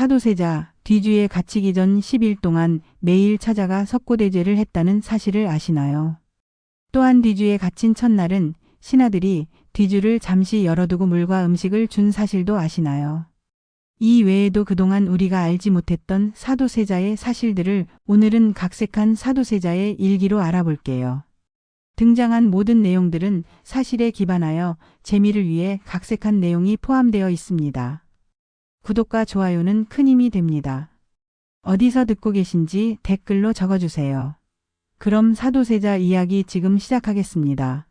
사도세자 뒤주에 갇히기 전 10일 동안 매일 찾아가 석고대죄를 했다는 사실을 아시나요? 또한 뒤주에 갇힌 첫날은 신하들이 뒤주를 잠시 열어두고 물과 음식을 준 사실도 아시나요? 이 외에도 그동안 우리가 알지 못했던 사도세자의 사실들을 오늘은 각색한 사도세자의 일기로 알아볼게요. 등장한 모든 내용들은 사실에 기반하여 재미를 위해 각색한 내용이 포함되어 있습니다. 구독과 좋아요는 큰 힘이 됩니다. 어디서 듣고 계신지 댓글로 적어주세요. 그럼 사도세자 이야기 지금 시작하겠습니다.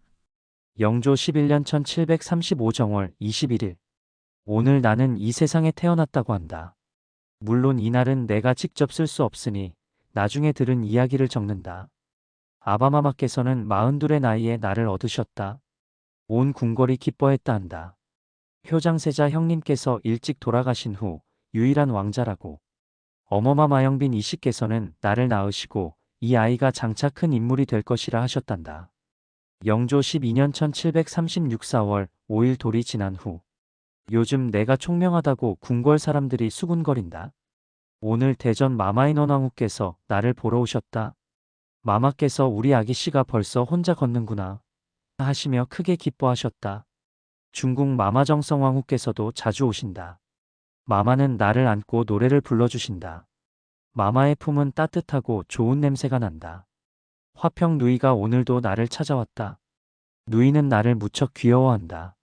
영조 11년 1735 정월 21일. 오늘 나는 이 세상에 태어났다고 한다. 물론 이날은 내가 직접 쓸 수 없으니 나중에 들은 이야기를 적는다. 아바마마께서는 42의 나이에 나를 얻으셨다. 온 궁궐이 기뻐했다 한다. 효장세자 형님께서 일찍 돌아가신 후 유일한 왕자라고. 어머마 마영빈 이씨께서는 나를 낳으시고 이 아이가 장차 큰 인물이 될 것이라 하셨단다. 영조 12년 1736 4월 5일 돌이 지난 후. 요즘 내가 총명하다고 궁궐 사람들이 수군거린다. 오늘 대전 마마인원왕후께서 나를 보러 오셨다. 마마께서 우리 아기씨가 벌써 혼자 걷는구나 하시며 크게 기뻐하셨다. 중국 마마정성왕후께서도 자주 오신다. 마마는 나를 안고 노래를 불러주신다. 마마의 품은 따뜻하고 좋은 냄새가 난다. 화평 누이가 오늘도 나를 찾아왔다. 누이는 나를 무척 귀여워한다.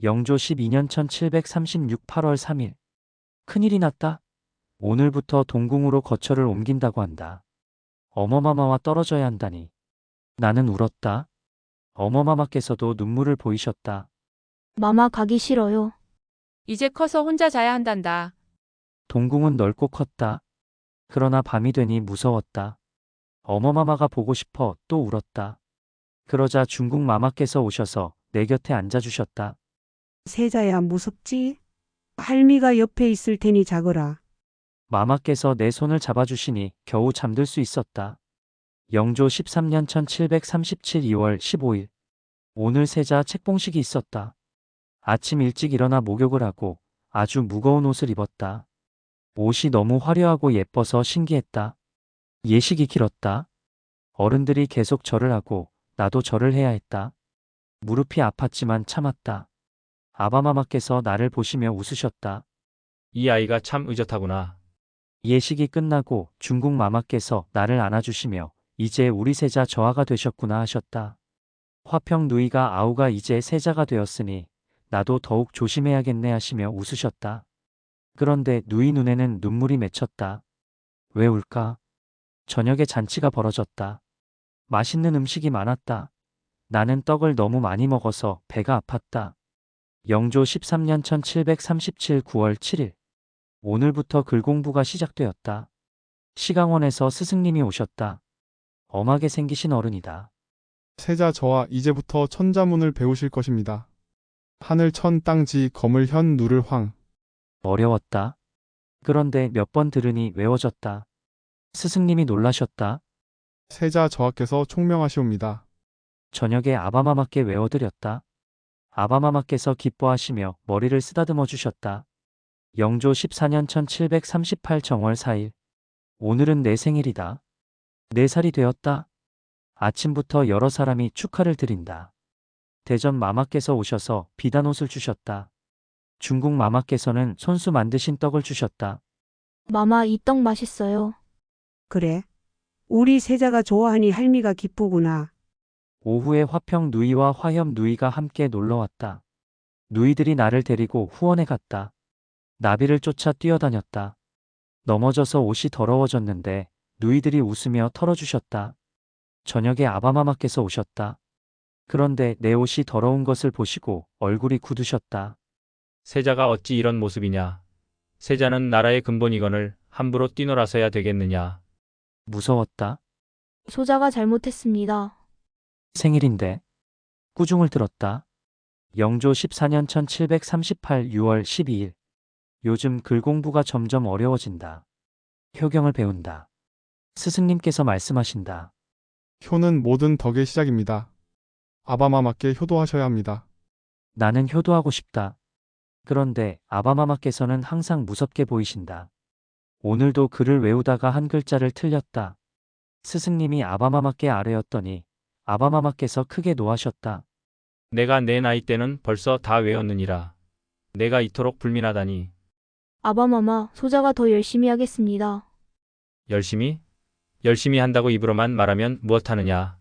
영조 12년 1736 8월 3일. 큰일이 났다. 오늘부터 동궁으로 거처를 옮긴다고 한다. 어머마마와 떨어져야 한다니. 나는 울었다. 어머마마께서도 눈물을 보이셨다. 마마 가기 싫어요. 이제 커서 혼자 자야 한단다. 동궁은 넓고 컸다. 그러나 밤이 되니 무서웠다. 어머마마가 보고 싶어 또 울었다. 그러자 중국 마마께서 오셔서 내 곁에 앉아주셨다. 세자야 무섭지? 할미가 옆에 있을 테니 자거라. 마마께서 내 손을 잡아주시니 겨우 잠들 수 있었다. 영조 13년 1737 2월 15일. 오늘 세자 책봉식이 있었다. 아침 일찍 일어나 목욕을 하고 아주 무거운 옷을 입었다. 옷이 너무 화려하고 예뻐서 신기했다. 예식이 길었다. 어른들이 계속 절을 하고 나도 절을 해야 했다. 무릎이 아팠지만 참았다. 아바마마께서 나를 보시며 웃으셨다. 이 아이가 참 의젓하구나. 예식이 끝나고 중국 마마께서 나를 안아주시며 이제 우리 세자 저하가 되셨구나 하셨다. 화평 누이가 아우가 이제 세자가 되었으니 나도 더욱 조심해야겠네 하시며 웃으셨다. 그런데 누이 눈에는 눈물이 맺혔다. 왜 울까? 저녁에 잔치가 벌어졌다. 맛있는 음식이 많았다. 나는 떡을 너무 많이 먹어서 배가 아팠다. 영조 13년 1737 9월 7일. 오늘부터 글 공부가 시작되었다. 시강원에서 스승님이 오셨다. 엄하게 생기신 어른이다. 세자 저하 이제부터 천자문을 배우실 것입니다. 하늘 천 땅지 거물 현 누를 황. 어려웠다. 그런데 몇 번 들으니 외워졌다. 스승님이 놀라셨다. 세자 저하께서 총명하시옵니다. 저녁에 아바마마께 외워드렸다. 아바마마께서 기뻐하시며 머리를 쓰다듬어 주셨다. 영조 14년 1738 정월 4일. 오늘은 내 생일이다. 4살이 되었다. 아침부터 여러 사람이 축하를 드린다. 대전 마마께서 오셔서 비단옷을 주셨다. 중국 마마께서는 손수 만드신 떡을 주셨다. 마마 이 떡 맛있어요. 그래? 우리 세자가 좋아하니 할미가 기쁘구나. 오후에 화평 누이와 화협 누이가 함께 놀러왔다. 누이들이 나를 데리고 후원에 갔다. 나비를 쫓아 뛰어다녔다. 넘어져서 옷이 더러워졌는데 누이들이 웃으며 털어주셨다. 저녁에 아바마마께서 오셨다. 그런데 내 옷이 더러운 것을 보시고 얼굴이 굳으셨다. 세자가 어찌 이런 모습이냐. 세자는 나라의 근본이건을 함부로 뛰놀아서야 되겠느냐. 무서웠다. 소자가 잘못했습니다. 생일인데. 꾸중을 들었다. 영조 14년 1738 6월 12일. 요즘 글 공부가 점점 어려워진다. 효경을 배운다. 스승님께서 말씀하신다. 효는 모든 덕의 시작입니다. 아바마마께 효도하셔야 합니다. 나는 효도하고 싶다. 그런데 아바마마께서는 항상 무섭게 보이신다. 오늘도 글을 외우다가 한 글자를 틀렸다. 스승님이 아바마마께 아뢰었더니 아바마마께서 크게 노하셨다. 내가 내 나이 때는 벌써 다 외웠느니라. 내가 이토록 불민하다니. 아바마마, 소자가 더 열심히 하겠습니다. 열심히? 열심히 한다고 입으로만 말하면 무엇하느냐.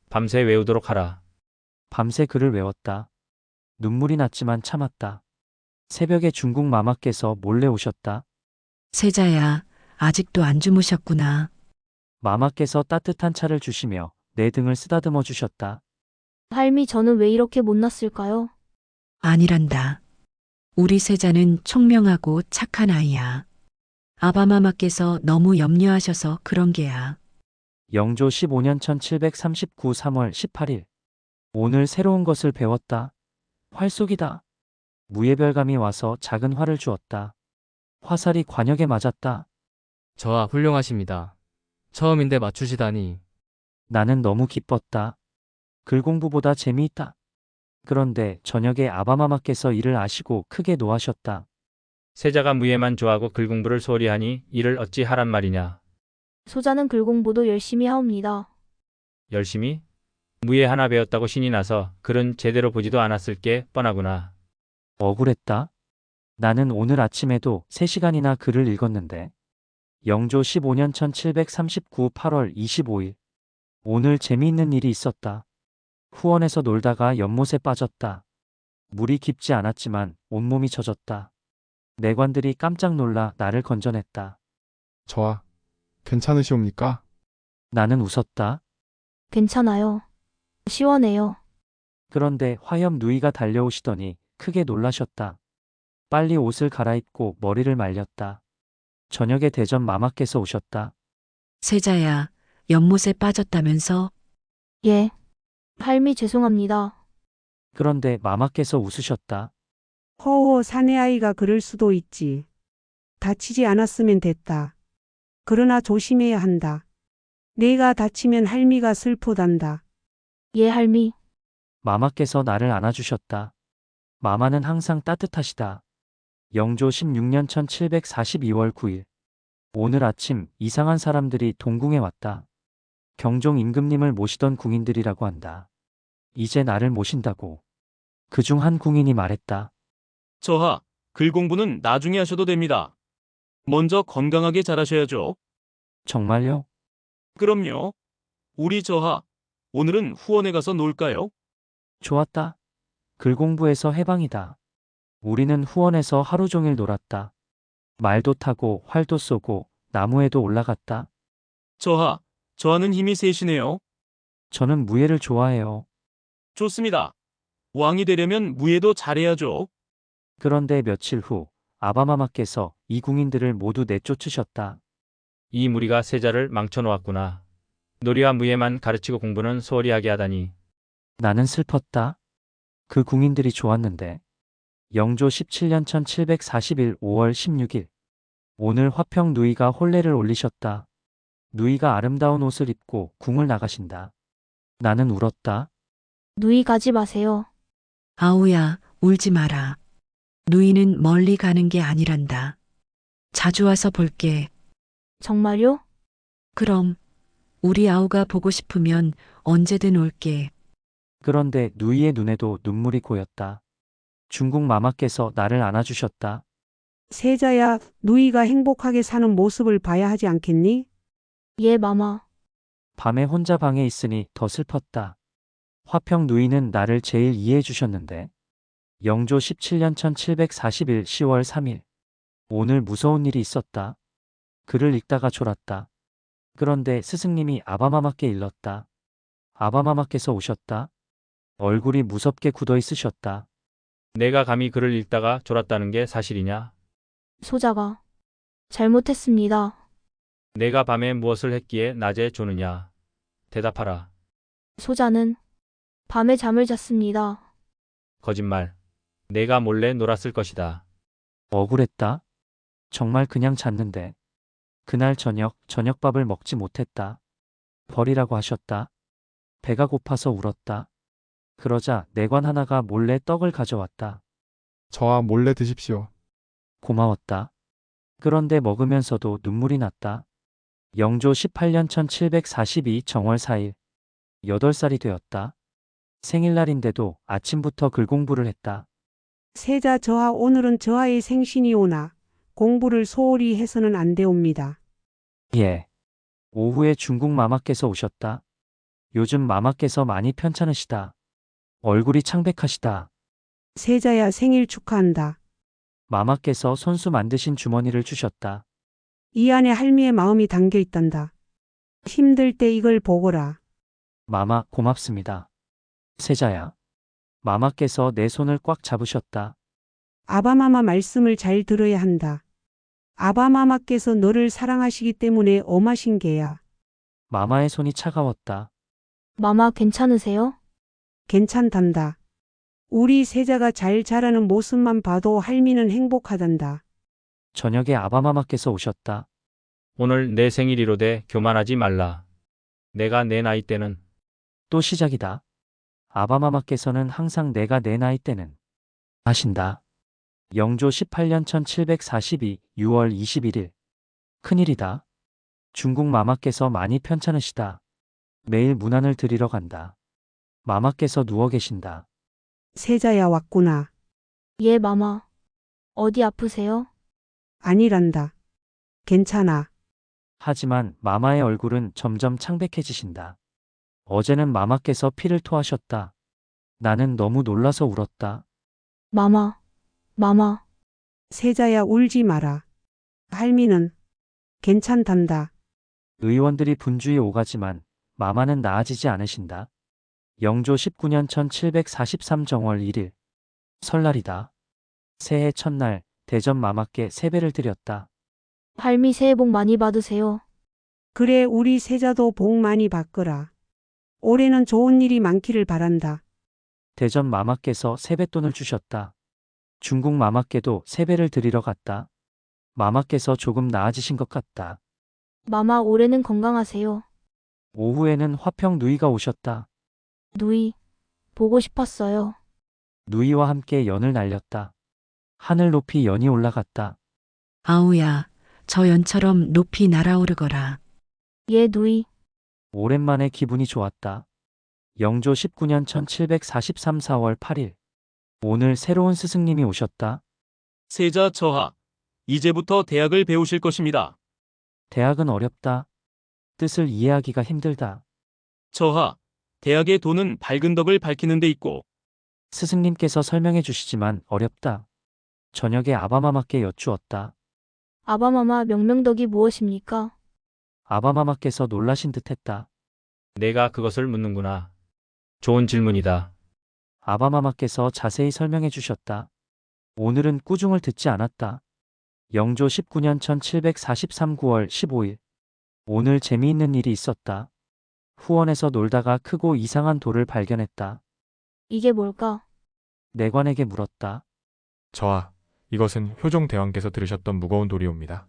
밤새 외우도록 하라. 밤새 글을 외웠다. 눈물이 났지만 참았다. 새벽에 중국 마마께서 몰래 오셨다. 세자야, 아직도 안 주무셨구나. 마마께서 따뜻한 차를 주시며 내 등을 쓰다듬어 주셨다. 할미, 저는 왜 이렇게 못났을까요? 아니란다. 우리 세자는 총명하고 착한 아이야. 아바마마께서 너무 염려하셔서 그런 게야. 영조 15년 1739 3월 18일. 오늘 새로운 것을 배웠다. 활쏘기다. 무예별감이 와서 작은 활을 주었다. 화살이 관역에 맞았다. 저하 훌륭하십니다. 처음인데 맞추시다니. 나는 너무 기뻤다. 글 공부보다 재미있다. 그런데 저녁에 아바마마께서 이를 아시고 크게 노하셨다. 세자가 무예만 좋아하고 글 공부를 소홀히 하니 이를 어찌 하란 말이냐. 소자는 글 공부도 열심히 하옵니다. 열심히? 무예 하나 배웠다고 신이 나서 글은 제대로 보지도 않았을 게 뻔하구나. 억울했다. 나는 오늘 아침에도 3시간이나 글을 읽었는데. 영조 15년 1739 8월 25일. 오늘 재미있는 일이 있었다. 후원에서 놀다가 연못에 빠졌다. 물이 깊지 않았지만 온몸이 젖었다. 내관들이 깜짝 놀라 나를 건져냈다. 저하, 괜찮으시옵니까? 나는 웃었다. 괜찮아요. 시원해요. 그런데 화염 누이가 달려오시더니 크게 놀라셨다. 빨리 옷을 갈아입고 머리를 말렸다. 저녁에 대전 마마께서 오셨다. 세자야, 연못에 빠졌다면서? 예. 할미, 죄송합니다. 그런데 마마께서 웃으셨다. 허허, 사내 아이가 그럴 수도 있지. 다치지 않았으면 됐다. 그러나 조심해야 한다. 내가 다치면 할미가 슬프단다. 예, 할미. 마마께서 나를 안아주셨다. 마마는 항상 따뜻하시다. 영조 16년 1742월 9일. 오늘 아침 이상한 사람들이 동궁에 왔다. 경종 임금님을 모시던 궁인들이라고 한다. 이제 나를 모신다고. 그중 한 궁인이 말했다. 저하, 글 공부는 나중에 하셔도 됩니다. 먼저 건강하게 잘하셔야죠. 정말요? 그럼요. 우리 저하, 오늘은 후원에 가서 놀까요? 좋았다. 글 공부에서 해방이다. 우리는 후원에서 하루 종일 놀았다. 말도 타고 활도 쏘고 나무에도 올라갔다. 저하, 저하는 힘이 세시네요. 저는 무예를 좋아해요. 좋습니다. 왕이 되려면 무예도 잘해야죠. 그런데 며칠 후 아바마마께서 이 궁인들을 모두 내쫓으셨다. 이 무리가 세자를 망쳐놓았구나. 놀이와 무예만 가르치고 공부는 소홀히 하게 하다니. 나는 슬펐다. 그 궁인들이 좋았는데. 영조 17년 1741 5월 16일. 오늘 화평 누이가 혼례를 올리셨다. 누이가 아름다운 옷을 입고 궁을 나가신다. 나는 울었다. 누이 가지 마세요. 아우야, 울지 마라. 누이는 멀리 가는 게 아니란다. 자주 와서 볼게. 정말요? 그럼, 우리 아우가 보고 싶으면 언제든 올게. 그런데 누이의 눈에도 눈물이 고였다. 중국 마마께서 나를 안아주셨다. 세자야, 누이가 행복하게 사는 모습을 봐야 하지 않겠니? 예, 마마. 밤에 혼자 방에 있으니 더 슬펐다. 화평 누이는 나를 제일 이해해 주셨는데. 영조 17년 1741 10월 3일. 오늘 무서운 일이 있었다. 글을 읽다가 졸았다. 그런데 스승님이 아바마마께 일렀다. 아바마마께서 오셨다. 얼굴이 무섭게 굳어 있으셨다. 내가 감히 글을 읽다가 졸았다는 게 사실이냐? 소자가 잘못했습니다. 내가 밤에 무엇을 했기에 낮에 조느냐? 대답하라. 소자는 밤에 잠을 잤습니다. 거짓말. 내가 몰래 놀았을 것이다. 억울했다. 정말 그냥 잤는데. 그날 저녁밥을 먹지 못했다. 버리라고 하셨다. 배가 고파서 울었다. 그러자 내관 하나가 몰래 떡을 가져왔다. 저하 몰래 드십시오. 고마웠다. 그런데 먹으면서도 눈물이 났다. 영조 18년 1742 정월 4일. 8살이 되었다. 생일날인데도 아침부터 글 공부를 했다. 세자 저하 오늘은 저하의 생신이 오나 공부를 소홀히 해서는 안 되옵니다. 예. 오후에 중국 마마께서 오셨다. 요즘 마마께서 많이 편찮으시다. 얼굴이 창백하시다. 세자야 생일 축하한다. 마마께서 손수 만드신 주머니를 주셨다. 이 안에 할미의 마음이 담겨 있단다. 힘들 때 이걸 보거라. 마마 고맙습니다. 세자야. 마마께서 내 손을 꽉 잡으셨다. 아바마마 말씀을 잘 들어야 한다. 아바마마께서 너를 사랑하시기 때문에 엄하신 게야. 마마의 손이 차가웠다. 마마 괜찮으세요? 괜찮단다. 우리 세자가 잘 자라는 모습만 봐도 할미는 행복하단다. 저녁에 아바마마께서 오셨다. 오늘 내 생일이로되 교만하지 말라. 내가 내 나이 때는 또 시작이다. 아바마마께서는 항상 내가 내 나이 때는 하신다. 영조 18년 1742 6월 21일. 큰일이다. 중국 마마께서 많이 편찮으시다. 매일 문안을 드리러 간다. 마마께서 누워 계신다. 세자야 왔구나. 예, 마마. 어디 아프세요? 아니란다. 괜찮아. 하지만 마마의 얼굴은 점점 창백해지신다. 어제는 마마께서 피를 토하셨다. 나는 너무 놀라서 울었다. 마마. 마마. 세자야 울지 마라. 할미는 괜찮단다. 의원들이 분주히 오가지만 마마는 나아지지 않으신다. 영조 19년 1743 정월 1일. 설날이다. 새해 첫날 대전 마마께 세배를 드렸다. 할미 새해 복 많이 받으세요. 그래 우리 세자도 복 많이 받거라. 올해는 좋은 일이 많기를 바란다. 대전 마마께서 세뱃돈을 주셨다. 중국 마마께도 세배를 드리러 갔다. 마마께서 조금 나아지신 것 같다. 마마 올해는 건강하세요. 오후에는 화평 누이가 오셨다. 누이. 보고 싶었어요. 누이와 함께 연을 날렸다. 하늘 높이 연이 올라갔다. 아우야, 저 연처럼 높이 날아오르거라. 예, 누이. 오랜만에 기분이 좋았다. 영조 19년 1743 4월 8일. 오늘 새로운 스승님이 오셨다. 세자 저하, 이제부터 대학을 배우실 것입니다. 대학은 어렵다. 뜻을 이해하기가 힘들다. 저하, 대학의 도는 밝은 덕을 밝히는 데 있고 스승님께서 설명해 주시지만 어렵다. 저녁에 아바마마께 여쭈었다. 아바마마 명명덕이 무엇입니까? 아바마마께서 놀라신 듯했다. 내가 그것을 묻는구나. 좋은 질문이다. 아바마마께서 자세히 설명해 주셨다. 오늘은 꾸중을 듣지 않았다. 영조 19년 1743 9월 15일. 오늘 재미있는 일이 있었다. 후원에서 놀다가 크고 이상한 돌을 발견했다. 이게 뭘까? 내관에게 물었다. 저하, 이것은 효종 대왕께서 들으셨던 무거운 돌이옵니다.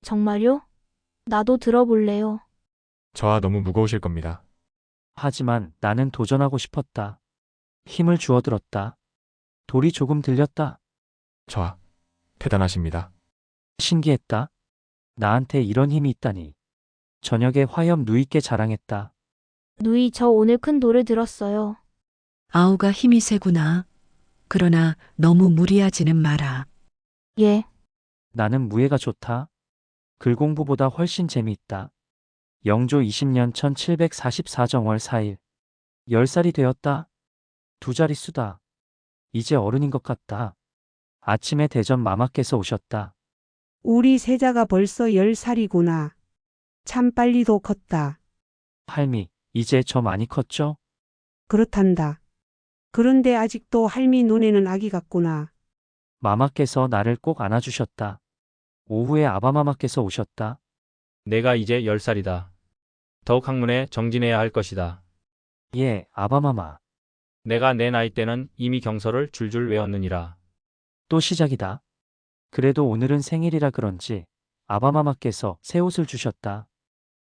정말요? 나도 들어볼래요. 저하 너무 무거우실 겁니다. 하지만 나는 도전하고 싶었다. 힘을 주어들었다. 돌이 조금 들렸다. 저하, 대단하십니다. 신기했다. 나한테 이런 힘이 있다니. 저녁에 화염 누이께 자랑했다. 누이, 저 오늘 큰 돌을 들었어요. 아우가 힘이 세구나. 그러나 너무 무리하지는 마라. 예. 나는 무예가 좋다. 글 공부보다 훨씬 재미있다. 영조 20년 1744 정월 4일. 10살이 되었다. 두 자릿수다. 이제 어른인 것 같다. 아침에 대전 마마께서 오셨다. 우리 세자가 벌써 10살이구나. 참 빨리도 컸다. 할미, 이제 저 많이 컸죠? 그렇단다. 그런데 아직도 할미 눈에는 아기 같구나. 마마께서 나를 꼭 안아주셨다. 오후에 아바마마께서 오셨다. 내가 이제 10살이다. 더욱 학문에 정진해야 할 것이다. 예, 아바마마. 내가 내 나이 때는 이미 경서를 줄줄 외웠느니라. 또 시작이다. 그래도 오늘은 생일이라 그런지 아바마마께서 새 옷을 주셨다.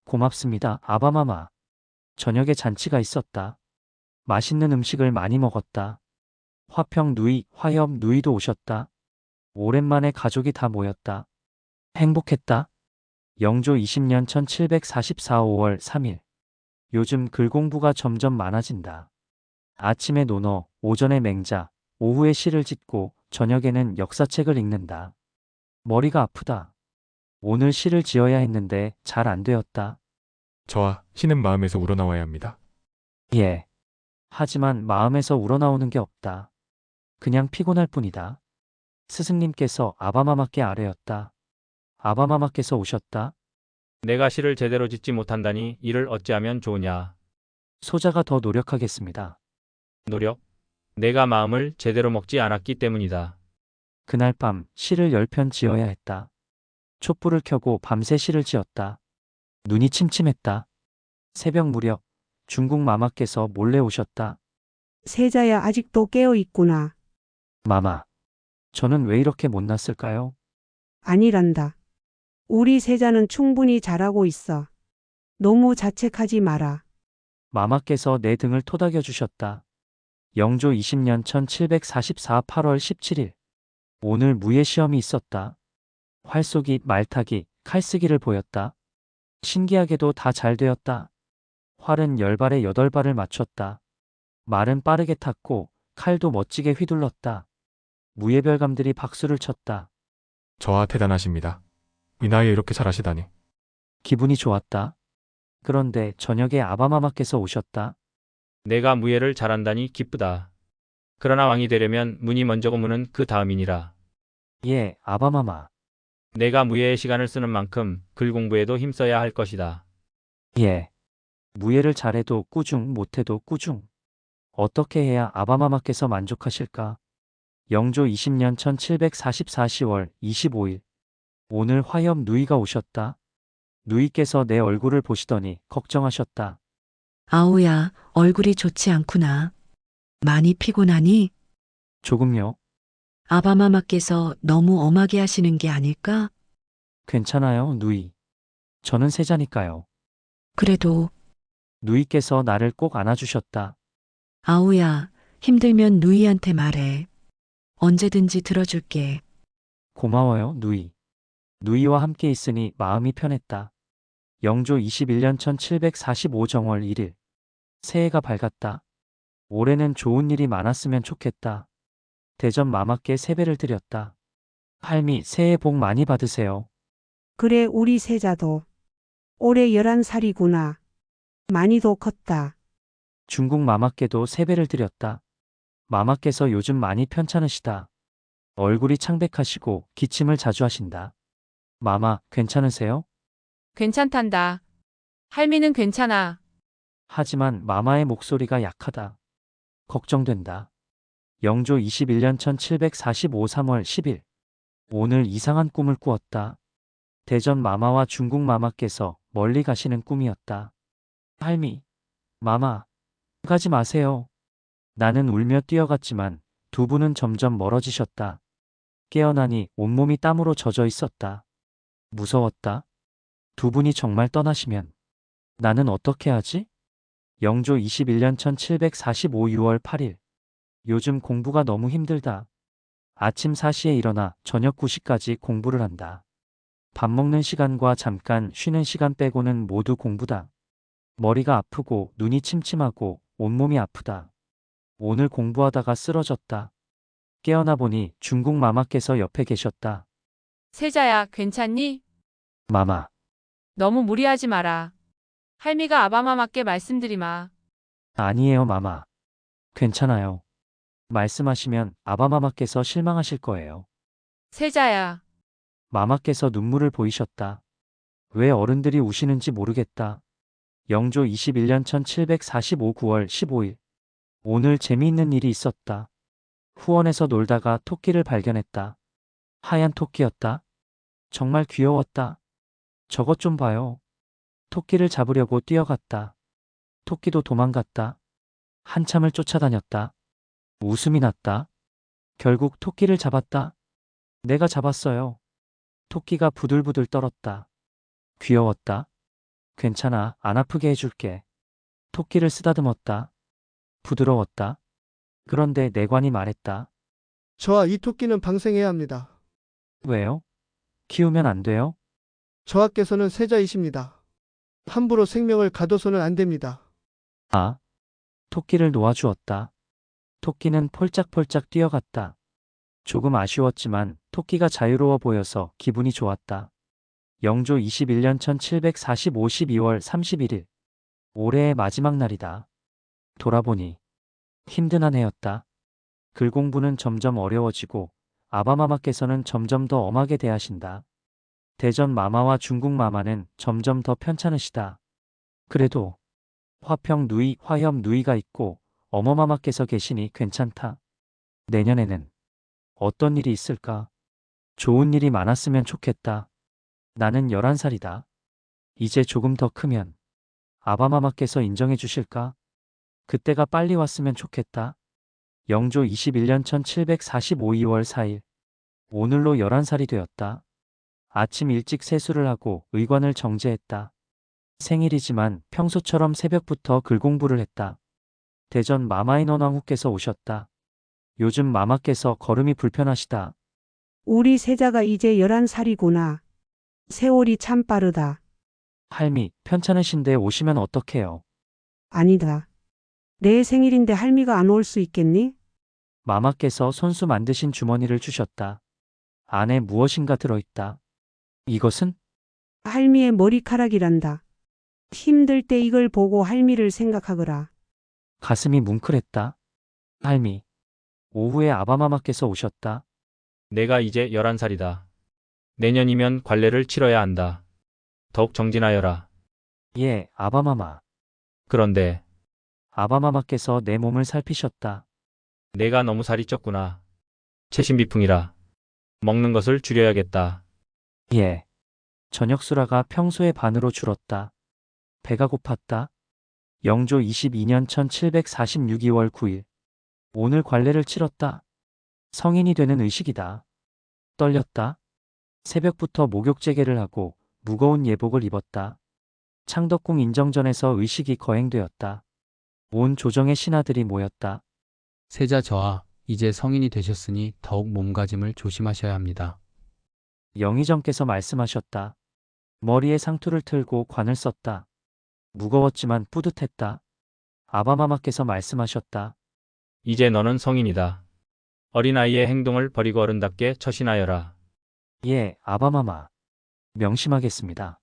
고맙습니다, 아바마마. 저녁에 잔치가 있었다. 맛있는 음식을 많이 먹었다. 화평 누이, 화협 누이도 오셨다. 오랜만에 가족이 다 모였다. 행복했다. 영조 20년 1744 5월 3일. 요즘 글 공부가 점점 많아진다. 아침에 논어, 오전에 맹자, 오후에 시를 짓고 저녁에는 역사책을 읽는다. 머리가 아프다. 오늘 시를 지어야 했는데 잘 안 되었다. 저와 시는 마음에서 우러나와야 합니다. 예. 하지만 마음에서 우러나오는 게 없다. 그냥 피곤할 뿐이다. 스승님께서 아바마마께 아뢰었다. 아바마마께서 오셨다. 내가 시를 제대로 짓지 못한다니 이를 어찌하면 좋으냐. 소자가 더 노력하겠습니다. 노력? 내가 마음을 제대로 먹지 않았기 때문이다. 그날 밤 시를 10편 지어야 했다. 촛불을 켜고 밤새 시를 지었다. 눈이 침침했다. 새벽 무렵 중국 마마께서 몰래 오셨다. 세자야 아직도 깨어 있구나. 마마, 저는 왜 이렇게 못났을까요? 아니란다. 우리 세자는 충분히 잘하고 있어. 너무 자책하지 마라. 마마께서 내 등을 토닥여 주셨다. 영조 20년 1744 8월 17일. 오늘 무예 시험이 있었다. 활쏘기, 말타기, 칼쓰기를 보였다. 신기하게도 다 잘 되었다. 활은 10발에 8발을 맞췄다. 말은 빠르게 탔고 칼도 멋지게 휘둘렀다. 무예별감들이 박수를 쳤다. 저와 대단하십니다. 이 나이에 이렇게 잘하시다니. 기분이 좋았다. 그런데 저녁에 아바마마께서 오셨다. 내가 무예를 잘한다니 기쁘다. 그러나 왕이 되려면 문이 먼저고 문은 그 다음이니라. 예, 아바마마. 내가 무예의 시간을 쓰는 만큼 글 공부에도 힘써야 할 것이다. 예. 무예를 잘해도 꾸중, 못해도 꾸중. 어떻게 해야 아바마마께서 만족하실까? 영조 20년 1744 10월 25일. 오늘 화염 누이가 오셨다. 누이께서 내 얼굴을 보시더니 걱정하셨다. 아우야, 얼굴이 좋지 않구나. 많이 피곤하니? 조금요. 아바마마께서 너무 엄하게 하시는 게 아닐까? 괜찮아요, 누이. 저는 세자니까요. 그래도 누이께서 나를 꼭 안아주셨다. 아우야, 힘들면 누이한테 말해. 언제든지 들어줄게. 고마워요, 누이. 누이와 함께 있으니 마음이 편했다. 영조 21년 1745 정월 1일. 새해가 밝았다. 올해는 좋은 일이 많았으면 좋겠다. 대전 마마께 세배를 드렸다. 할미, 새해 복 많이 받으세요. 그래 우리 세자도. 올해 11살이구나. 많이도 컸다. 중국 마마께도 세배를 드렸다. 마마께서 요즘 많이 편찮으시다. 얼굴이 창백하시고 기침을 자주 하신다. 마마, 괜찮으세요? 괜찮단다. 할미는 괜찮아. 하지만 마마의 목소리가 약하다. 걱정된다. 영조 21년 1745 3월 10일. 오늘 이상한 꿈을 꾸었다. 대전 마마와 중국 마마께서 멀리 가시는 꿈이었다. 할미, 마마, 가지 마세요. 나는 울며 뛰어갔지만 두 분은 점점 멀어지셨다. 깨어나니 온몸이 땀으로 젖어 있었다. 무서웠다. 두 분이 정말 떠나시면 나는 어떻게 하지? 영조 21년 1745 6월 8일. 요즘 공부가 너무 힘들다. 아침 4시에 일어나 저녁 9시까지 공부를 한다. 밥 먹는 시간과 잠깐 쉬는 시간 빼고는 모두 공부다. 머리가 아프고 눈이 침침하고 온몸이 아프다. 오늘 공부하다가 쓰러졌다. 깨어나 보니 중국 마마께서 옆에 계셨다. 세자야, 괜찮니? 마마, 너무 무리하지 마라. 할미가 아바마마께 말씀드리마. 아니에요, 마마. 괜찮아요. 말씀하시면 아바마마께서 실망하실 거예요. 세자야, 마마께서 눈물을 보이셨다. 왜 어른들이 우시는지 모르겠다. 영조 21년 1745 9월 15일. 오늘 재미있는 일이 있었다. 후원에서 놀다가 토끼를 발견했다. 하얀 토끼였다. 정말 귀여웠다. 저것 좀 봐요. 토끼를 잡으려고 뛰어갔다. 토끼도 도망갔다. 한참을 쫓아다녔다. 웃음이 났다. 결국 토끼를 잡았다. 내가 잡았어요. 토끼가 부들부들 떨었다. 귀여웠다. 괜찮아, 안 아프게 해줄게. 토끼를 쓰다듬었다. 부드러웠다. 그런데 내관이 말했다. 저와 이 토끼는 방생해야 합니다. 왜요? 키우면 안 돼요? 저하께서는 세자이십니다. 함부로 생명을 가둬서는 안 됩니다. 아, 토끼를 놓아주었다. 토끼는 폴짝폴짝 뛰어갔다. 조금 아쉬웠지만 토끼가 자유로워 보여서 기분이 좋았다. 영조 21년 1745 12월 31일. 올해의 마지막 날이다. 돌아보니 힘든 한 해였다. 글 공부는 점점 어려워지고 아바마마께서는 점점 더 엄하게 대하신다. 대전 마마와 중국 마마는 점점 더 편찮으시다. 그래도 화평 누이, 화협 누이가 있고 어머마마께서 계시니 괜찮다. 내년에는 어떤 일이 있을까? 좋은 일이 많았으면 좋겠다. 나는 11살이다. 이제 조금 더 크면 아바마마께서 인정해 주실까? 그때가 빨리 왔으면 좋겠다. 영조 21년 1745 2월 4일. 오늘로 11살이 되었다. 아침 일찍 세수를 하고 의관을 정제했다. 생일이지만 평소처럼 새벽부터 글 공부를 했다. 대전 마마인 원왕후께서 오셨다. 요즘 마마께서 걸음이 불편하시다. 우리 세자가 이제 11살이구나. 세월이 참 빠르다. 할미, 편찮으신데 오시면 어떡해요? 아니다. 내 생일인데 할미가 안 올 수 있겠니? 마마께서 손수 만드신 주머니를 주셨다. 안에 무엇인가 들어있다. 이것은? 할미의 머리카락이란다. 힘들 때 이걸 보고 할미를 생각하거라. 가슴이 뭉클했다. 할미. 오후에 아바마마께서 오셨다. 내가 이제 11살이다. 내년이면 관례를 치러야 한다. 더욱 정진하여라. 예, 아바마마. 그런데 아바마마께서 내 몸을 살피셨다. 내가 너무 살이 쪘구나. 체신비풍이라. 먹는 것을 줄여야겠다. 예. 저녁 수라가 평소의 반으로 줄었다. 배가 고팠다. 영조 22년 1746 2월 9일. 오늘 관례를 치렀다. 성인이 되는 의식이다. 떨렸다. 새벽부터 목욕제계를 하고 무거운 예복을 입었다. 창덕궁 인정전에서 의식이 거행되었다. 온 조정의 신하들이 모였다. 세자 저하, 이제 성인이 되셨으니 더욱 몸가짐을 조심하셔야 합니다. 영의정께서 말씀하셨다. 머리에 상투를 틀고 관을 썼다. 무거웠지만 뿌듯했다. 아바마마께서 말씀하셨다. 이제 너는 성인이다. 어린아이의 행동을 버리고 어른답게 처신하여라. 예, 아바마마. 명심하겠습니다.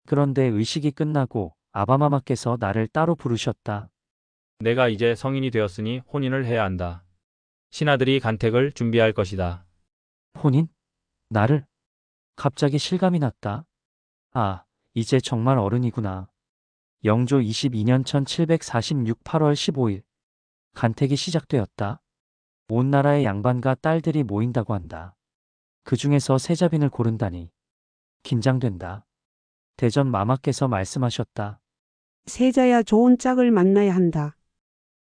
그런데 의식이 끝나고 아바마마께서 나를 따로 부르셨다. 내가 이제 성인이 되었으니 혼인을 해야 한다. 신하들이 간택을 준비할 것이다. 혼인? 나를? 갑자기 실감이 났다. 아, 이제 정말 어른이구나. 영조 22년 1746 8월 15일. 간택이 시작되었다. 온 나라의 양반과 딸들이 모인다고 한다. 그 중에서 세자빈을 고른다니. 긴장된다. 대전 마마께서 말씀하셨다. 세자야 좋은 짝을 만나야 한다.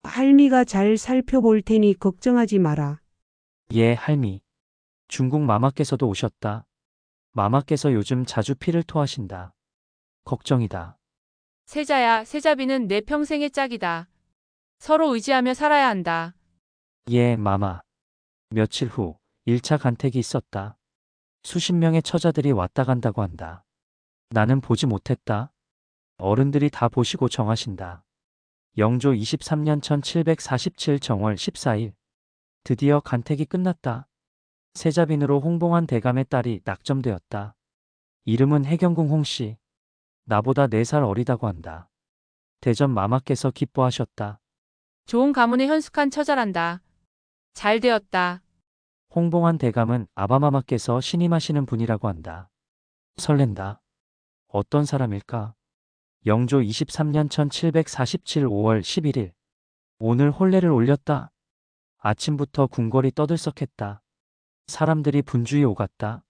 할미가 잘 살펴볼 테니 걱정하지 마라. 예, 할미. 중국 마마께서도 오셨다. 마마께서 요즘 자주 피를 토하신다. 걱정이다. 세자야, 세자비는 내 평생의 짝이다. 서로 의지하며 살아야 한다. 예, 마마. 며칠 후 1차 간택이 있었다. 수십 명의 처자들이 왔다 간다고 한다. 나는 보지 못했다. 어른들이 다 보시고 정하신다. 영조 23년 1747 정월 14일. 드디어 간택이 끝났다. 세자빈으로 홍봉한 대감의 딸이 낙점되었다. 이름은 해경궁 홍씨. 나보다 4살 어리다고 한다. 대전 마마께서 기뻐하셨다. 좋은 가문의 현숙한 처자란다. 잘 되었다. 홍봉한 대감은 아바마마께서 신임하시는 분이라고 한다. 설렌다. 어떤 사람일까? 영조 23년 1747 5월 11일. 오늘 혼례를 올렸다. 아침부터 궁궐이 떠들썩했다. 사람들이 분주히 오갔다.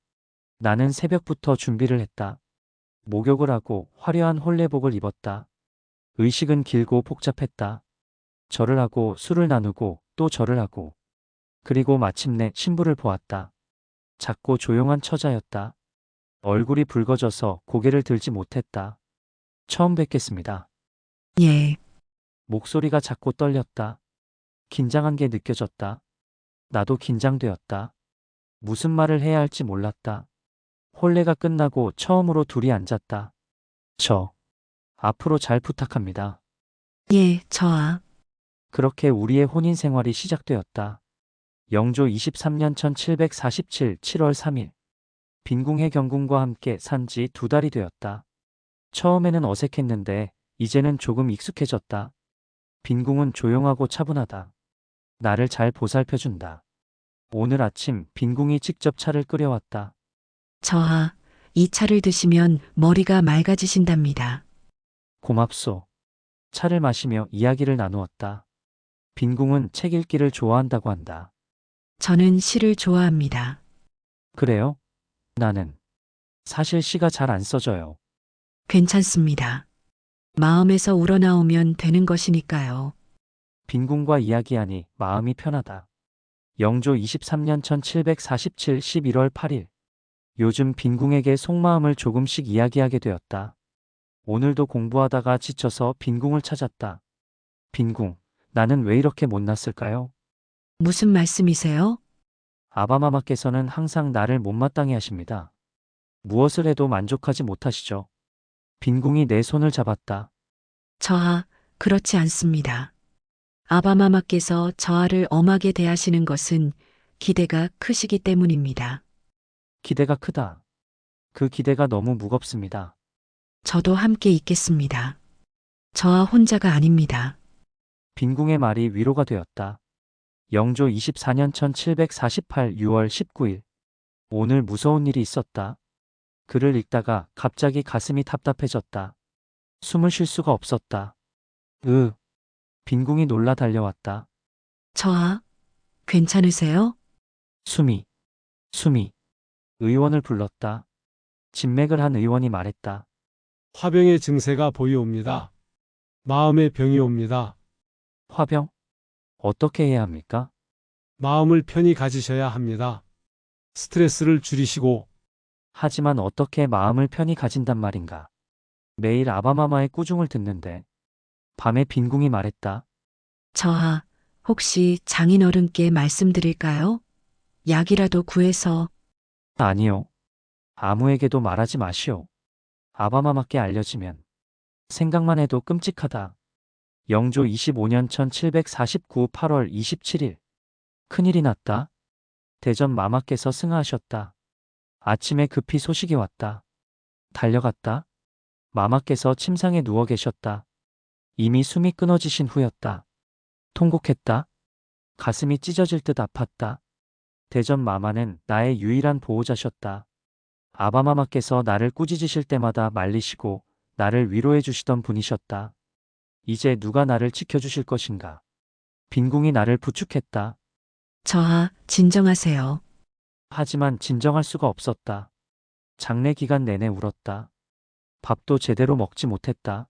나는 새벽부터 준비를 했다. 목욕을 하고 화려한 혼례복을 입었다. 의식은 길고 복잡했다. 절을 하고 술을 나누고 또 절을 하고 그리고 마침내 신부를 보았다. 작고 조용한 처자였다. 얼굴이 붉어져서 고개를 들지 못했다. 처음 뵙겠습니다. 예. 목소리가 작고 떨렸다. 긴장한 게 느껴졌다. 나도 긴장되었다. 무슨 말을 해야 할지 몰랐다. 혼례가 끝나고 처음으로 둘이 앉았다. 앞으로 잘 부탁합니다. 예, 저아. 그렇게 우리의 혼인 생활이 시작되었다. 영조 23년 1747 7월 3일. 빈궁의 경궁과 함께 산 지 2달이 되었다. 처음에는 어색했는데 이제는 조금 익숙해졌다. 빈궁은 조용하고 차분하다. 나를 잘 보살펴준다. 오늘 아침 빈궁이 직접 차를 끓여왔다. 저아, 이 차를 드시면 머리가 맑아지신답니다. 고맙소. 차를 마시며 이야기를 나누었다. 빈궁은 책 읽기를 좋아한다고 한다. 저는 시를 좋아합니다. 그래요? 나는 사실 시가 잘 안 써져요. 괜찮습니다. 마음에서 우러나오면 되는 것이니까요. 빈궁과 이야기하니 마음이 편하다. 영조 23년 1747 11월 8일. 요즘 빈궁에게 속마음을 조금씩 이야기하게 되었다. 오늘도 공부하다가 지쳐서 빈궁을 찾았다. 빈궁, 나는 왜 이렇게 못났을까요? 무슨 말씀이세요? 아바마마께서는 항상 나를 못마땅해 하십니다. 무엇을 해도 만족하지 못하시죠. 빈궁이 내 손을 잡았다. 저아, 그렇지 않습니다. 아바마마께서 저아를 엄하게 대하시는 것은 기대가 크시기 때문입니다. 기대가 크다. 그 기대가 너무 무겁습니다. 저도 함께 있겠습니다. 저아 혼자가 아닙니다. 빈궁의 말이 위로가 되었다. 영조 24년 1748 6월 19일. 오늘 무서운 일이 있었다. 글을 읽다가 갑자기 가슴이 답답해졌다. 숨을 쉴 수가 없었다. 빈궁이 놀라 달려왔다. 저아, 괜찮으세요? 수미. 의원을 불렀다. 진맥을 한 의원이 말했다. 화병의 증세가 보이옵니다. 마음의 병이 옵니다. 화병? 어떻게 해야 합니까? 마음을 편히 가지셔야 합니다. 스트레스를 줄이시고. 하지만 어떻게 마음을 편히 가진단 말인가? 매일 아바마마의 꾸중을 듣는데. 밤에 빈궁이 말했다. 저아, 혹시 장인어른께 말씀드릴까요? 약이라도 구해서. 아니요. 아무에게도 말하지 마시오. 아바마마께 알려지면 생각만 해도 끔찍하다. 영조 25년 1749 8월 27일. 큰일이 났다. 대전 마마께서 승하하셨다. 아침에 급히 소식이 왔다. 달려갔다. 마마께서 침상에 누워 계셨다. 이미 숨이 끊어지신 후였다. 통곡했다. 가슴이 찢어질 듯 아팠다. 대전 마마는 나의 유일한 보호자셨다. 아바마마께서 나를 꾸짖으실 때마다 말리시고 나를 위로해 주시던 분이셨다. 이제 누가 나를 지켜주실 것인가? 빈궁이 나를 부축했다. 저아, 진정하세요. 하지만 진정할 수가 없었다. 장례 기간 내내 울었다. 밥도 제대로 먹지 못했다.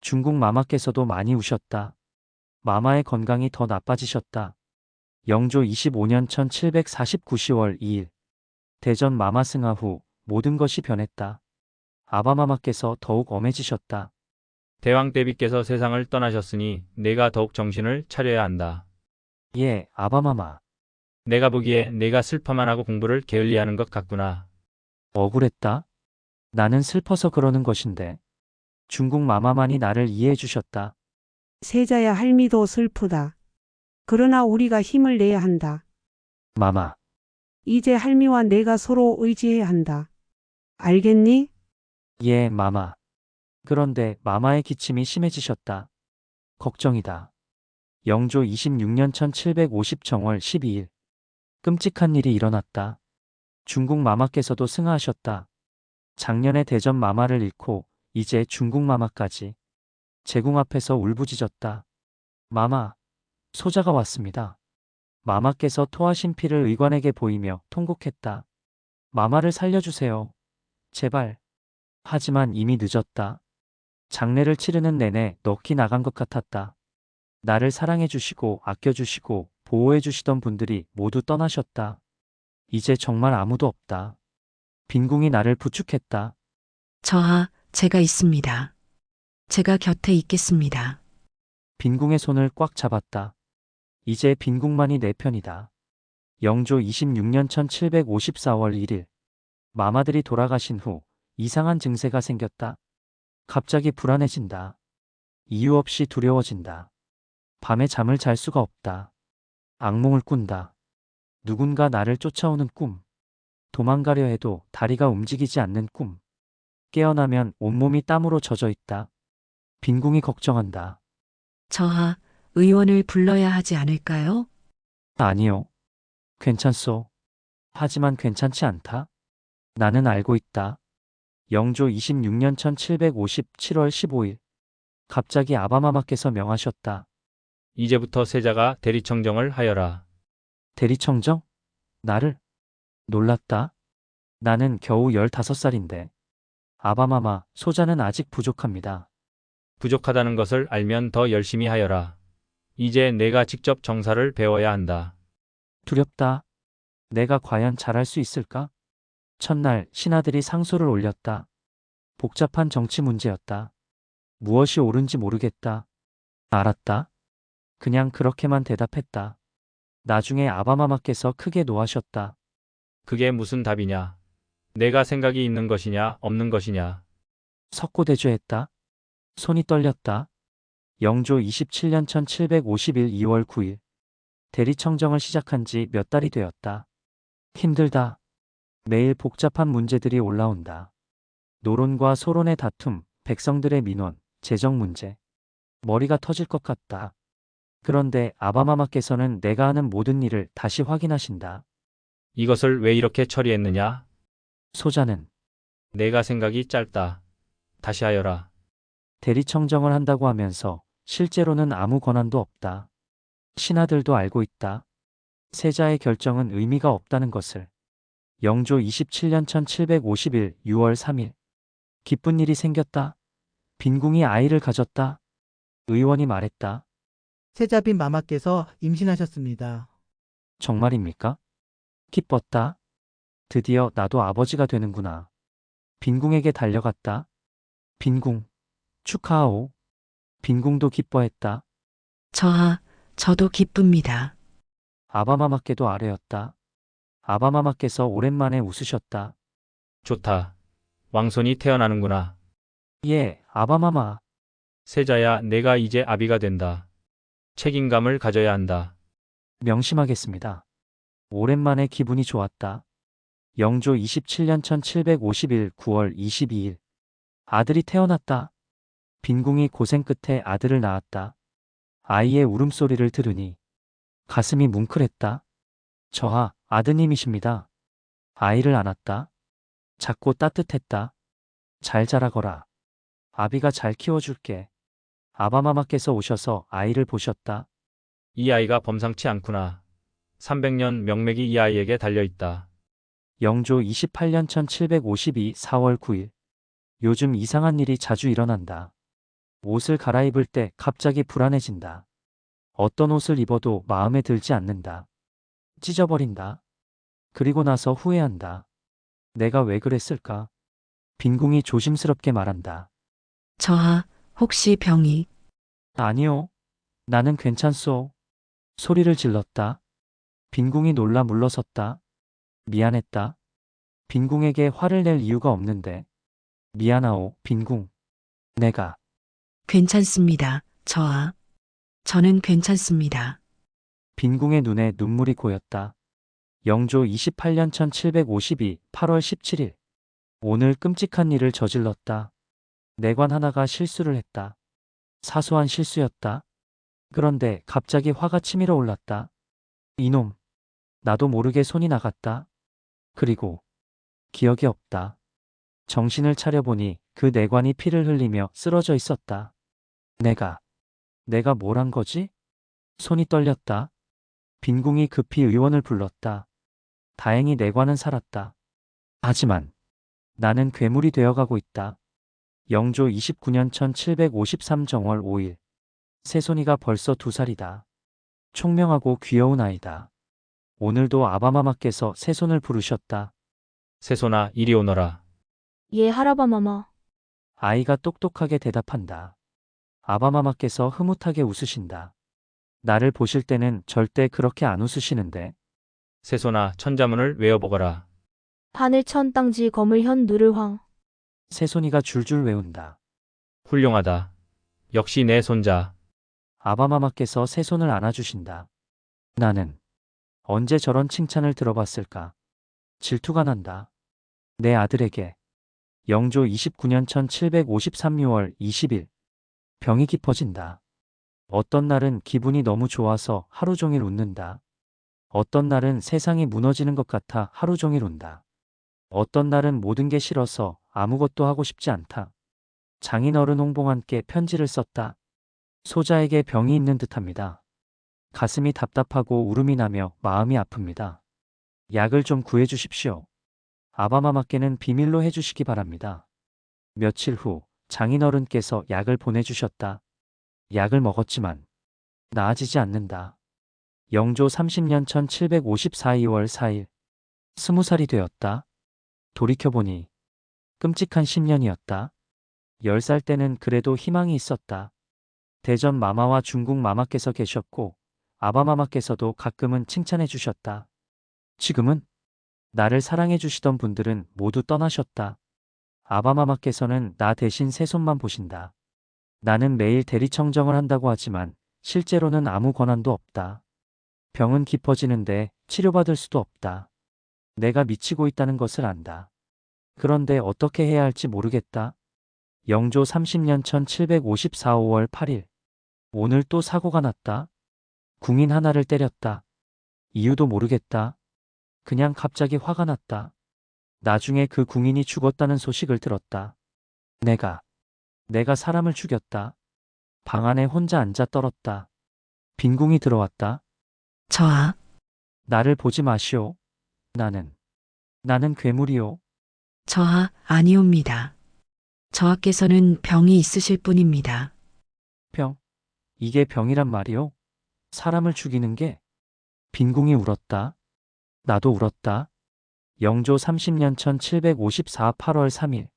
중국 마마께서도 많이 우셨다. 마마의 건강이 더 나빠지셨다. 영조 25년 1749 10월 2일. 대전 마마 승하 후 모든 것이 변했다. 아바마마께서 더욱 엄해지셨다. 대왕 대비께서 세상을 떠나셨으니 내가 더욱 정신을 차려야 한다. 예, 아바마마. 내가 보기에 내가 슬퍼만 하고 공부를 게을리하는 것 같구나. 억울했다. 나는 슬퍼서 그러는 것인데. 중국 마마만이 나를 이해해 주셨다. 세자야 할미도 슬프다. 그러나 우리가 힘을 내야 한다. 마마. 이제 할미와 내가 서로 의지해야 한다. 알겠니? 예, 마마. 그런데 마마의 기침이 심해지셨다. 걱정이다. 영조 26년 1750 정월 12일. 끔찍한 일이 일어났다. 중국 마마께서도 승하하셨다. 작년에 대전 마마를 잃고 이제 중국 마마까지. 제궁 앞에서 울부짖었다. 마마, 소자가 왔습니다. 마마께서 토하신 피를 의관에게 보이며 통곡했다. 마마를 살려주세요. 제발. 하지만 이미 늦었다. 장례를 치르는 내내 넋이 나간 것 같았다. 나를 사랑해 주시고 아껴 주시고 보호해 주시던 분들이 모두 떠나셨다. 이제 정말 아무도 없다. 빈궁이 나를 부축했다. 저아, 제가 있습니다. 제가 곁에 있겠습니다. 빈궁의 손을 꽉 잡았다. 이제 빈궁만이 내 편이다. 영조 26년 1754월 1일. 마마들이 돌아가신 후 이상한 증세가 생겼다. 갑자기 불안해진다. 이유 없이 두려워진다. 밤에 잠을 잘 수가 없다. 악몽을 꾼다. 누군가 나를 쫓아오는 꿈. 도망가려 해도 다리가 움직이지 않는 꿈. 깨어나면 온몸이 땀으로 젖어 있다. 빈궁이 걱정한다. 저하, 의원을 불러야 하지 않을까요? 아니요. 괜찮소. 하지만 괜찮지 않다. 나는 알고 있다. 영조 26년 1757월 15일. 갑자기 아바마마께서 명하셨다. 이제부터 세자가 대리청정을 하여라. 대리청정? 나를? 놀랐다. 나는 겨우 15살인데. 아바마마, 소자는 아직 부족합니다. 부족하다는 것을 알면 더 열심히 하여라. 이제 내가 직접 정사를 배워야 한다. 두렵다. 내가 과연 잘할 수 있을까? 첫날 신하들이 상소를 올렸다. 복잡한 정치 문제였다. 무엇이 옳은지 모르겠다. 알았다. 그냥 그렇게만 대답했다. 나중에 아바마마께서 크게 노하셨다. 그게 무슨 답이냐? 내가 생각이 있는 것이냐, 없는 것이냐? 석고대죄했다. 손이 떨렸다. 영조 27년 1751 2월 9일. 대리청정을 시작한 지 몇 달이 되었다. 힘들다. 매일 복잡한 문제들이 올라온다. 노론과 소론의 다툼, 백성들의 민원, 재정 문제. 머리가 터질 것 같다. 그런데 아바마마께서는 내가 하는 모든 일을 다시 확인하신다. 이것을 왜 이렇게 처리했느냐? 소자는 내가 생각이 짧다. 다시 하여라. 대리청정을 한다고 하면서 실제로는 아무 권한도 없다. 신하들도 알고 있다. 세자의 결정은 의미가 없다는 것을. 영조 27년 1751 6월 3일. 기쁜 일이 생겼다. 빈궁이 아이를 가졌다. 의원이 말했다. 세자빈 마마께서 임신하셨습니다. 정말입니까? 기뻤다. 드디어 나도 아버지가 되는구나. 빈궁에게 달려갔다. 빈궁, 축하하오. 빈궁도 기뻐했다. 저하, 저도 기쁩니다. 아바마마께도 아뢰었다. 아바마마께서 오랜만에 웃으셨다. 좋다. 왕손이 태어나는구나. 예, 아바마마. 세자야, 내가 이제 아비가 된다. 책임감을 가져야 한다. 명심하겠습니다. 오랜만에 기분이 좋았다. 영조 27년 1751 9월 22일. 아들이 태어났다. 빈궁이 고생 끝에 아들을 낳았다. 아이의 울음소리를 들으니 가슴이 뭉클했다. 저하, 아드님이십니다. 아이를 안았다. 작고 따뜻했다. 잘 자라거라. 아비가 잘 키워줄게. 아바마마께서 오셔서 아이를 보셨다. 이 아이가 범상치 않구나. 300년 명맥이 이 아이에게 달려있다. 영조 28년 1752 4월 9일. 요즘 이상한 일이 자주 일어난다. 옷을 갈아입을 때 갑자기 불안해진다. 어떤 옷을 입어도 마음에 들지 않는다. 찢어버린다. 그리고 나서 후회한다. 내가 왜 그랬을까? 빈궁이 조심스럽게 말한다. 저하, 혹시 병이? 아니요. 나는 괜찮소. 소리를 질렀다. 빈궁이 놀라 물러섰다. 미안했다. 빈궁에게 화를 낼 이유가 없는데. 미안하오, 빈궁. 내가. 괜찮습니다, 저하. 저는 괜찮습니다. 빈궁의 눈에 눈물이 고였다. 영조 28년 1752 8월 17일. 오늘 끔찍한 일을 저질렀다. 내관 하나가 실수를 했다. 사소한 실수였다. 그런데 갑자기 화가 치밀어 올랐다. 이놈. 나도 모르게 손이 나갔다. 그리고 기억이 없다. 정신을 차려보니 그 내관이 피를 흘리며 쓰러져 있었다. 내가 뭘 한 거지? 손이 떨렸다. 빈궁이 급히 의원을 불렀다. 다행히 내관은 살았다. 하지만 나는 괴물이 되어가고 있다. 영조 29년 1753 정월 5일. 새손이가 벌써 2살이다. 총명하고 귀여운 아이다. 오늘도 아바마마께서 새손을 부르셨다. 새손아, 이리 오너라. 예, 할아바마마. 아이가 똑똑하게 대답한다. 아바마마께서 흐뭇하게 웃으신다. 나를 보실 때는 절대 그렇게 안 웃으시는데. 새손아, 천자문을 외워보거라. 하늘천 땅지 거물현 누를황. 새손이가 줄줄 외운다. 훌륭하다. 역시 내 손자. 아바마마께서 새손을 안아주신다. 나는 언제 저런 칭찬을 들어봤을까? 질투가 난다. 내 아들에게. 영조 29년 1753 6월 20일. 병이 깊어진다. 어떤 날은 기분이 너무 좋아서 하루 종일 웃는다. 어떤 날은 세상이 무너지는 것 같아 하루 종일 운다. 어떤 날은 모든 게 싫어서 아무것도 하고 싶지 않다. 장인어른 홍봉안께 편지를 썼다. 소자에게 병이 있는 듯합니다. 가슴이 답답하고 울음이 나며 마음이 아픕니다. 약을 좀 구해주십시오. 아바마마께는 비밀로 해주시기 바랍니다. 며칠 후 장인어른께서 약을 보내주셨다. 약을 먹었지만 나아지지 않는다. 영조 30년 1754 2월 4일. 20살이 되었다. 돌이켜보니 끔찍한 10년이었다. 10살 때는 그래도 희망이 있었다. 대전 마마와 중국 마마께서 계셨고 아바마마께서도 가끔은 칭찬해 주셨다. 지금은 나를 사랑해 주시던 분들은 모두 떠나셨다. 아바마마께서는 나 대신 새손만 보신다. 나는 매일 대리청정을 한다고 하지만 실제로는 아무 권한도 없다. 병은 깊어지는데 치료받을 수도 없다. 내가 미치고 있다는 것을 안다. 그런데 어떻게 해야 할지 모르겠다. 영조 30년 1754 5월 8일. 오늘 또 사고가 났다. 궁인 하나를 때렸다. 이유도 모르겠다. 그냥 갑자기 화가 났다. 나중에 그 궁인이 죽었다는 소식을 들었다. 내가 사람을 죽였다. 방 안에 혼자 앉아 떨었다. 빈궁이 들어왔다. 저하, 나를 보지 마시오. 나는 괴물이오. 저하, 아니옵니다. 저하께서는 병이 있으실 뿐입니다. 병? 이게 병이란 말이오? 사람을 죽이는 게? 빈궁이 울었다. 나도 울었다. 영조 30년 1754 8월 3일.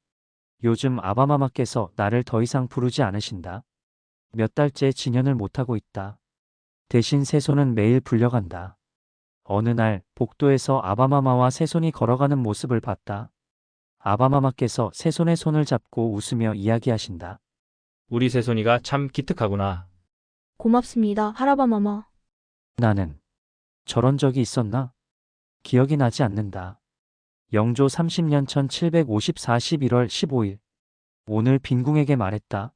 요즘 아바마마께서 나를 더 이상 부르지 않으신다. 몇 달째 진연을 못하고 있다. 대신 새손은 매일 불려간다. 어느 날 복도에서 아바마마와 새손이 걸어가는 모습을 봤다. 아바마마께서 새손의 손을 잡고 웃으며 이야기하신다. 우리 새손이가 참 기특하구나. 고맙습니다, 할아바마마. 나는 저런 적이 있었나? 기억이 나지 않는다. 영조 30년 1754 11월 15일. 오늘 빈궁에게 말했다.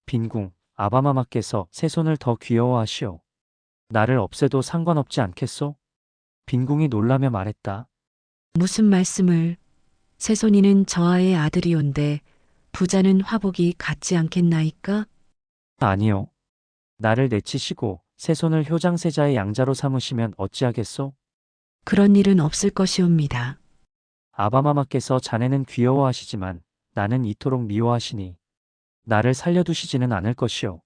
빈궁, 아바마마께서 새손을 더 귀여워하시오. 나를 없애도 상관없지 않겠소? 빈궁이 놀라며 말했다. 무슨 말씀을? 새손이는 저하의 아들이온데 부자는 화복이 같지 않겠나이까? 아니요. 나를 내치시고 새손을 효장세자의 양자로 삼으시면 어찌하겠소? 그런 일은 없을 것이옵니다. 아바마마께서 자네는 귀여워하시지만 나는 이토록 미워하시니 나를 살려두시지는 않을 것이오.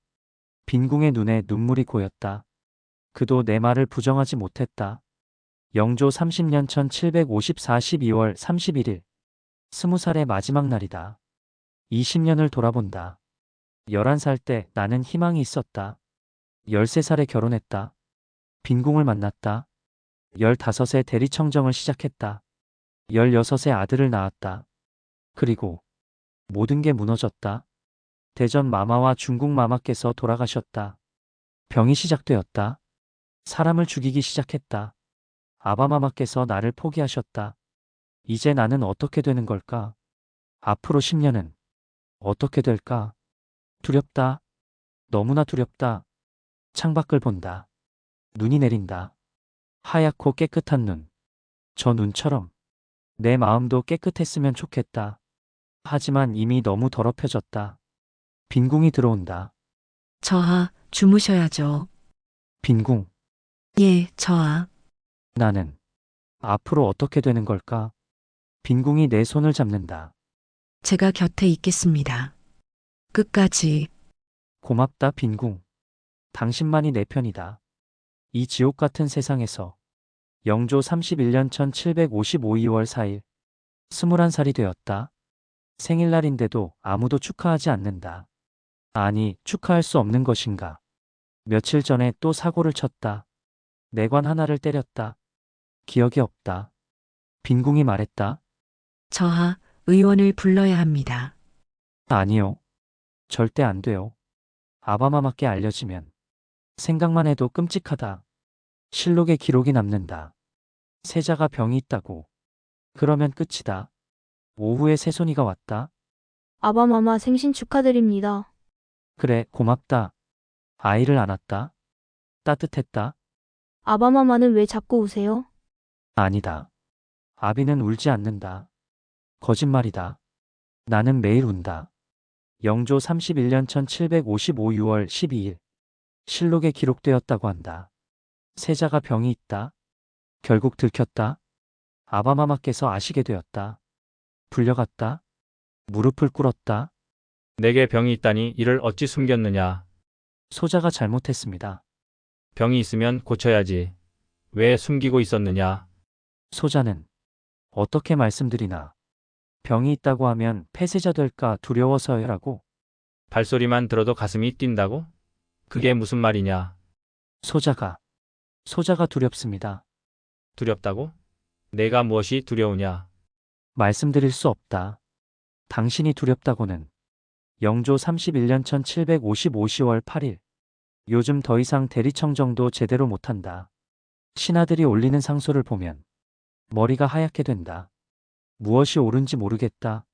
빈궁의 눈에 눈물이 고였다. 그도 내 말을 부정하지 못했다. 영조 30년 1754 12월 31일. 20살의 마지막 날이다. 20년을 돌아본다. 11살 때 나는 희망이 있었다. 13살에 결혼했다. 빈궁을 만났다. 15세 대리청정을 시작했다. 16세 아들을 낳았다. 그리고 모든 게 무너졌다. 대전 마마와 중국 마마께서 돌아가셨다. 병이 시작되었다. 사람을 죽이기 시작했다. 아바마마께서 나를 포기하셨다. 이제 나는 어떻게 되는 걸까? 앞으로 10년은 어떻게 될까? 두렵다. 너무나 두렵다. 창밖을 본다. 눈이 내린다. 하얗고 깨끗한 눈. 저 눈처럼 내 마음도 깨끗했으면 좋겠다. 하지만 이미 너무 더럽혀졌다. 빈궁이 들어온다. 저하, 주무셔야죠. 빈궁. 예, 저하. 나는 앞으로 어떻게 되는 걸까? 빈궁이 내 손을 잡는다. 제가 곁에 있겠습니다. 끝까지. 고맙다, 빈궁. 당신만이 내 편이다. 이 지옥 같은 세상에서. 영조 31년 1755 2월 4일. 21살이 되었다. 생일날인데도 아무도 축하하지 않는다. 아니, 축하할 수 없는 것인가. 며칠 전에 또 사고를 쳤다. 내관 하나를 때렸다. 기억이 없다. 빈궁이 말했다. 저하, 의원을 불러야 합니다. 아니요. 절대 안 돼요. 아바마마께 알려지면 생각만 해도 끔찍하다. 실록에 기록이 남는다. 세자가 병이 있다고. 그러면 끝이다. 오후에 새손이가 왔다. 아바마마 생신 축하드립니다. 그래, 고맙다. 아이를 안았다. 따뜻했다. 아바마마는 왜 자꾸 우세요? 아니다. 아비는 울지 않는다. 거짓말이다. 나는 매일 운다. 영조 31년 1755 6월 12일. 실록에 기록되었다고 한다. 세자가 병이 있다. 결국 들켰다. 아바마마께서 아시게 되었다. 불려갔다. 무릎을 꿇었다. 내게 병이 있다니 이를 어찌 숨겼느냐. 소자가 잘못했습니다. 병이 있으면 고쳐야지. 왜 숨기고 있었느냐. 소자는 어떻게 말씀드리나. 병이 있다고 하면 폐쇄자 될까 두려워서요라고. 발소리만 들어도 가슴이 뛴다고? 그게 무슨 말이냐. 소자가 두렵습니다. 두렵다고? 내가 무엇이 두려우냐. 말씀드릴 수 없다. 당신이 두렵다고는. 영조 31년 1755 10월 8일. 요즘 더 이상 대리청정도 제대로 못한다. 신하들이 올리는 상소를 보면 머리가 하얗게 된다. 무엇이 옳은지 모르겠다.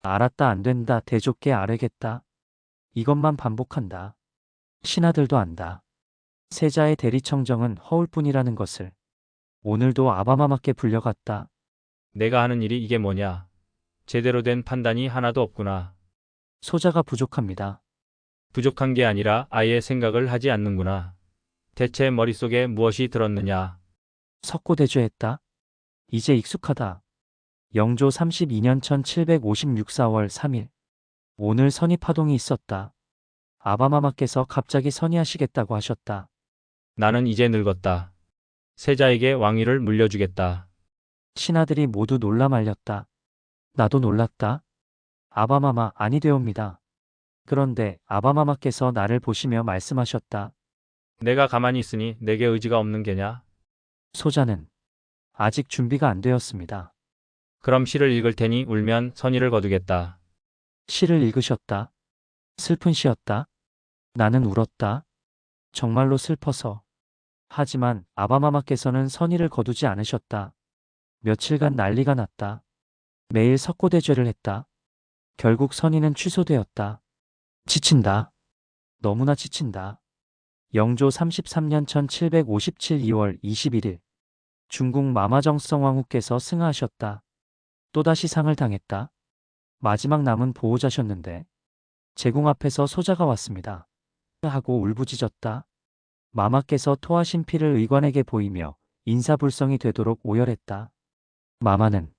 알았다 안 된다 대좁게 아뢰겠다. 이것만 반복한다. 신하들도 안다. 세자의 대리청정은 허울뿐이라는 것을. 오늘도 아바마마께 불려갔다. 내가 하는 일이 이게 뭐냐. 제대로 된 판단이 하나도 없구나. 소자가 부족합니다. 부족한 게 아니라 아예 생각을 하지 않는구나. 대체 머릿속에 무엇이 들었느냐. 석고대죄했다. 이제 익숙하다. 영조 32년 1756 4월 3일. 오늘 선의파동이 있었다. 아바마마께서 갑자기 선의하시겠다고 하셨다. 나는 이제 늙었다. 세자에게 왕위를 물려주겠다. 신하들이 모두 놀라 말렸다. 나도 놀랐다. 아바마마 아니 되옵니다. 그런데 아바마마께서 나를 보시며 말씀하셨다. 내가 가만히 있으니 내게 의지가 없는 게냐? 소자는 아직 준비가 안 되었습니다. 그럼 시를 읽을 테니 울면 선의를 거두겠다. 시를 읽으셨다. 슬픈 시였다. 나는 울었다. 정말로 슬퍼서. 하지만 아바마마께서는 선의를 거두지 않으셨다. 며칠간 난리가 났다. 매일 석고대죄를 했다. 결국 선의는 취소되었다. 지친다. 너무나 지친다. 영조 33년 1757 2월 21일. 중국 마마정성왕후께서 승하하셨다. 또다시 상을 당했다. 마지막 남은 보호자셨는데 제궁 앞에서 소자가 왔습니다. 하고 울부짖었다. 마마께서 토하신 피를 의관에게 보이며 인사불성이 되도록 오열했다. 마마는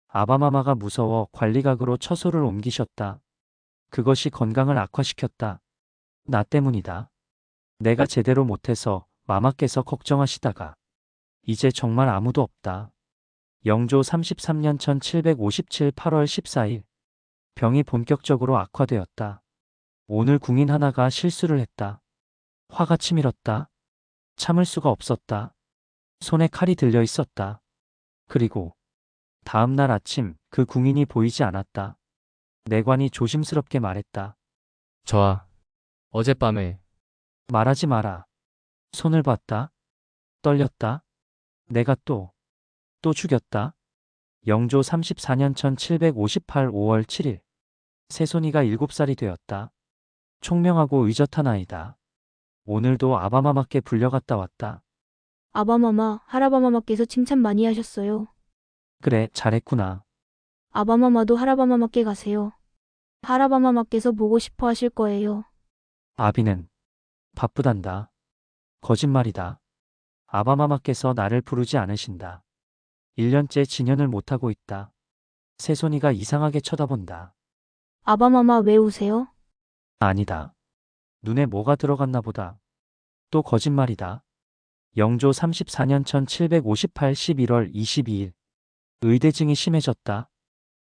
아바마마가 무서워 관리각으로 처소를 옮기셨다. 그것이 건강을 악화시켰다. 나 때문이다. 내가 제대로 못해서 마마께서 걱정하시다가 이제 정말 아무도 없다. 영조 33년 1757 8월 14일. 병이 본격적으로 악화되었다. 오늘 궁인 하나가 실수를 했다. 화가 치밀었다. 참을 수가 없었다. 손에 칼이 들려 있었다. 그리고 다음 날 아침 그 궁인이 보이지 않았다. 내관이 조심스럽게 말했다. 저하, 어젯밤에 말하지 마라. 손을 봤다. 떨렸다. 내가 또 죽였다. 영조 34년 1758 5월 7일. 새손이가 7살이 되었다. 총명하고 의젓한 아이다. 오늘도 아바마마께 불려갔다 왔다. 아바마마, 하라바마마께서 칭찬 많이 하셨어요. 그래, 잘했구나. 아바마마도 하라바마마께 가세요. 하라바마마께서 보고 싶어 하실 거예요. 아비는 바쁘단다. 거짓말이다. 아바마마께서 나를 부르지 않으신다. 1년째 진연을 못하고 있다. 새손이가 이상하게 쳐다본다. 아바마마 왜 우세요? 아니다. 눈에 뭐가 들어갔나 보다. 또 거짓말이다. 영조 34년 1758 11월 22일. 의대증이 심해졌다.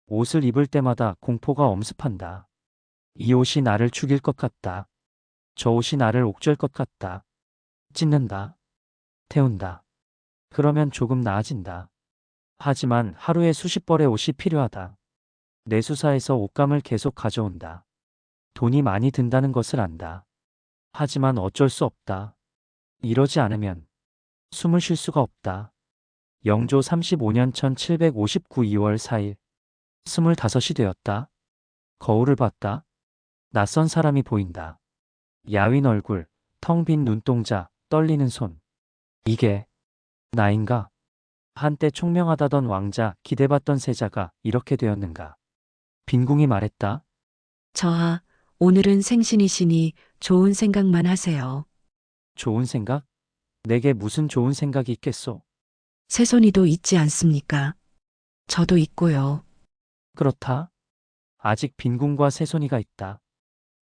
옷을 입을 때마다 공포가 엄습한다. 이 옷이 나를 죽일 것 같다. 저 옷이 나를 옥죄할 것 같다. 찢는다. 태운다. 그러면 조금 나아진다. 하지만 하루에 수십 벌의 옷이 필요하다. 내수사에서 옷감을 계속 가져온다. 돈이 많이 든다는 것을 안다. 하지만 어쩔 수 없다. 이러지 않으면 숨을 쉴 수가 없다. 영조 35년 1759 2월 4일. 25이 되었다. 거울을 봤다. 낯선 사람이 보인다. 야윈 얼굴, 텅 빈 눈동자, 떨리는 손. 이게 나인가? 한때 총명하다던 왕자, 기대받던 세자가 이렇게 되었는가? 빈궁이 말했다. 저하, 오늘은 생신이시니 좋은 생각만 하세요. 좋은 생각? 내게 무슨 좋은 생각이 있겠소? 새손이도 있지 않습니까? 저도 있고요. 그렇다. 아직 빈궁과 새손이가 있다.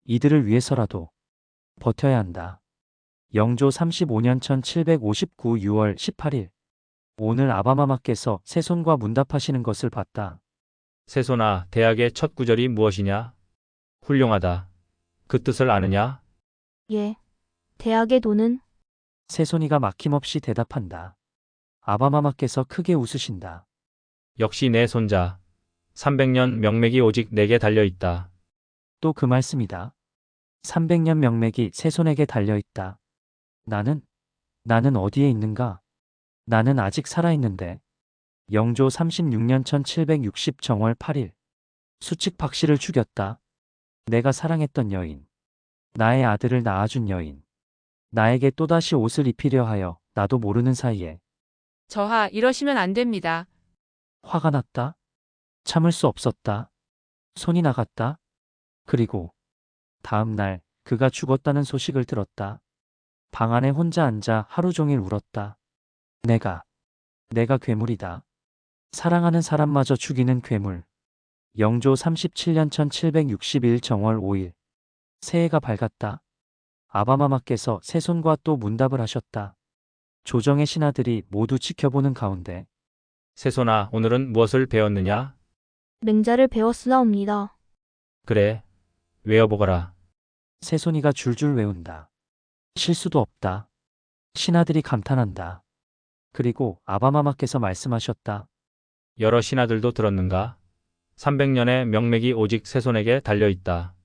이들을 위해서라도 버텨야 한다. 영조 35년 1759 6월 18일. 오늘 아바마마께서 새손과 문답하시는 것을 봤다. 새손아, 대학의 첫 구절이 무엇이냐? 훌륭하다. 그 뜻을 아느냐? 예. 대학의 돈은? 새손이가 막힘없이 대답한다. 아바마마께서 크게 웃으신다. 역시 내 손자. 300년 명맥이 오직 내게 달려있다. 또 그 말씀이다. 300년 명맥이 새손에게 달려있다. 나는 어디에 있는가? 나는 아직 살아있는데. 영조 36년 1760 정월 8일. 수칙 박씨를 죽였다. 내가 사랑했던 여인. 나의 아들을 낳아준 여인. 나에게 또다시 옷을 입히려 하여 나도 모르는 사이에. 저하, 이러시면 안 됩니다. 화가 났다. 참을 수 없었다. 손이 나갔다. 그리고 다음 날 그가 죽었다는 소식을 들었다. 방 안에 혼자 앉아 하루 종일 울었다. 내가 괴물이다. 사랑하는 사람마저 죽이는 괴물. 영조 37년 1761 정월 5일. 새해가 밝았다. 아바마마께서 새손과 또 문답을 하셨다. 조정의 신하들이 모두 지켜보는 가운데. 새손아, 오늘은 무엇을 배웠느냐? 맹자를 배웠으나옵니다. 그래. 외워보거라. 새손이가 줄줄 외운다. 실수도 없다. 신하들이 감탄한다. 그리고 아바마마께서 말씀하셨다. 여러 신하들도 들었는가? 300년의 명맥이 오직 새손에게 달려있다.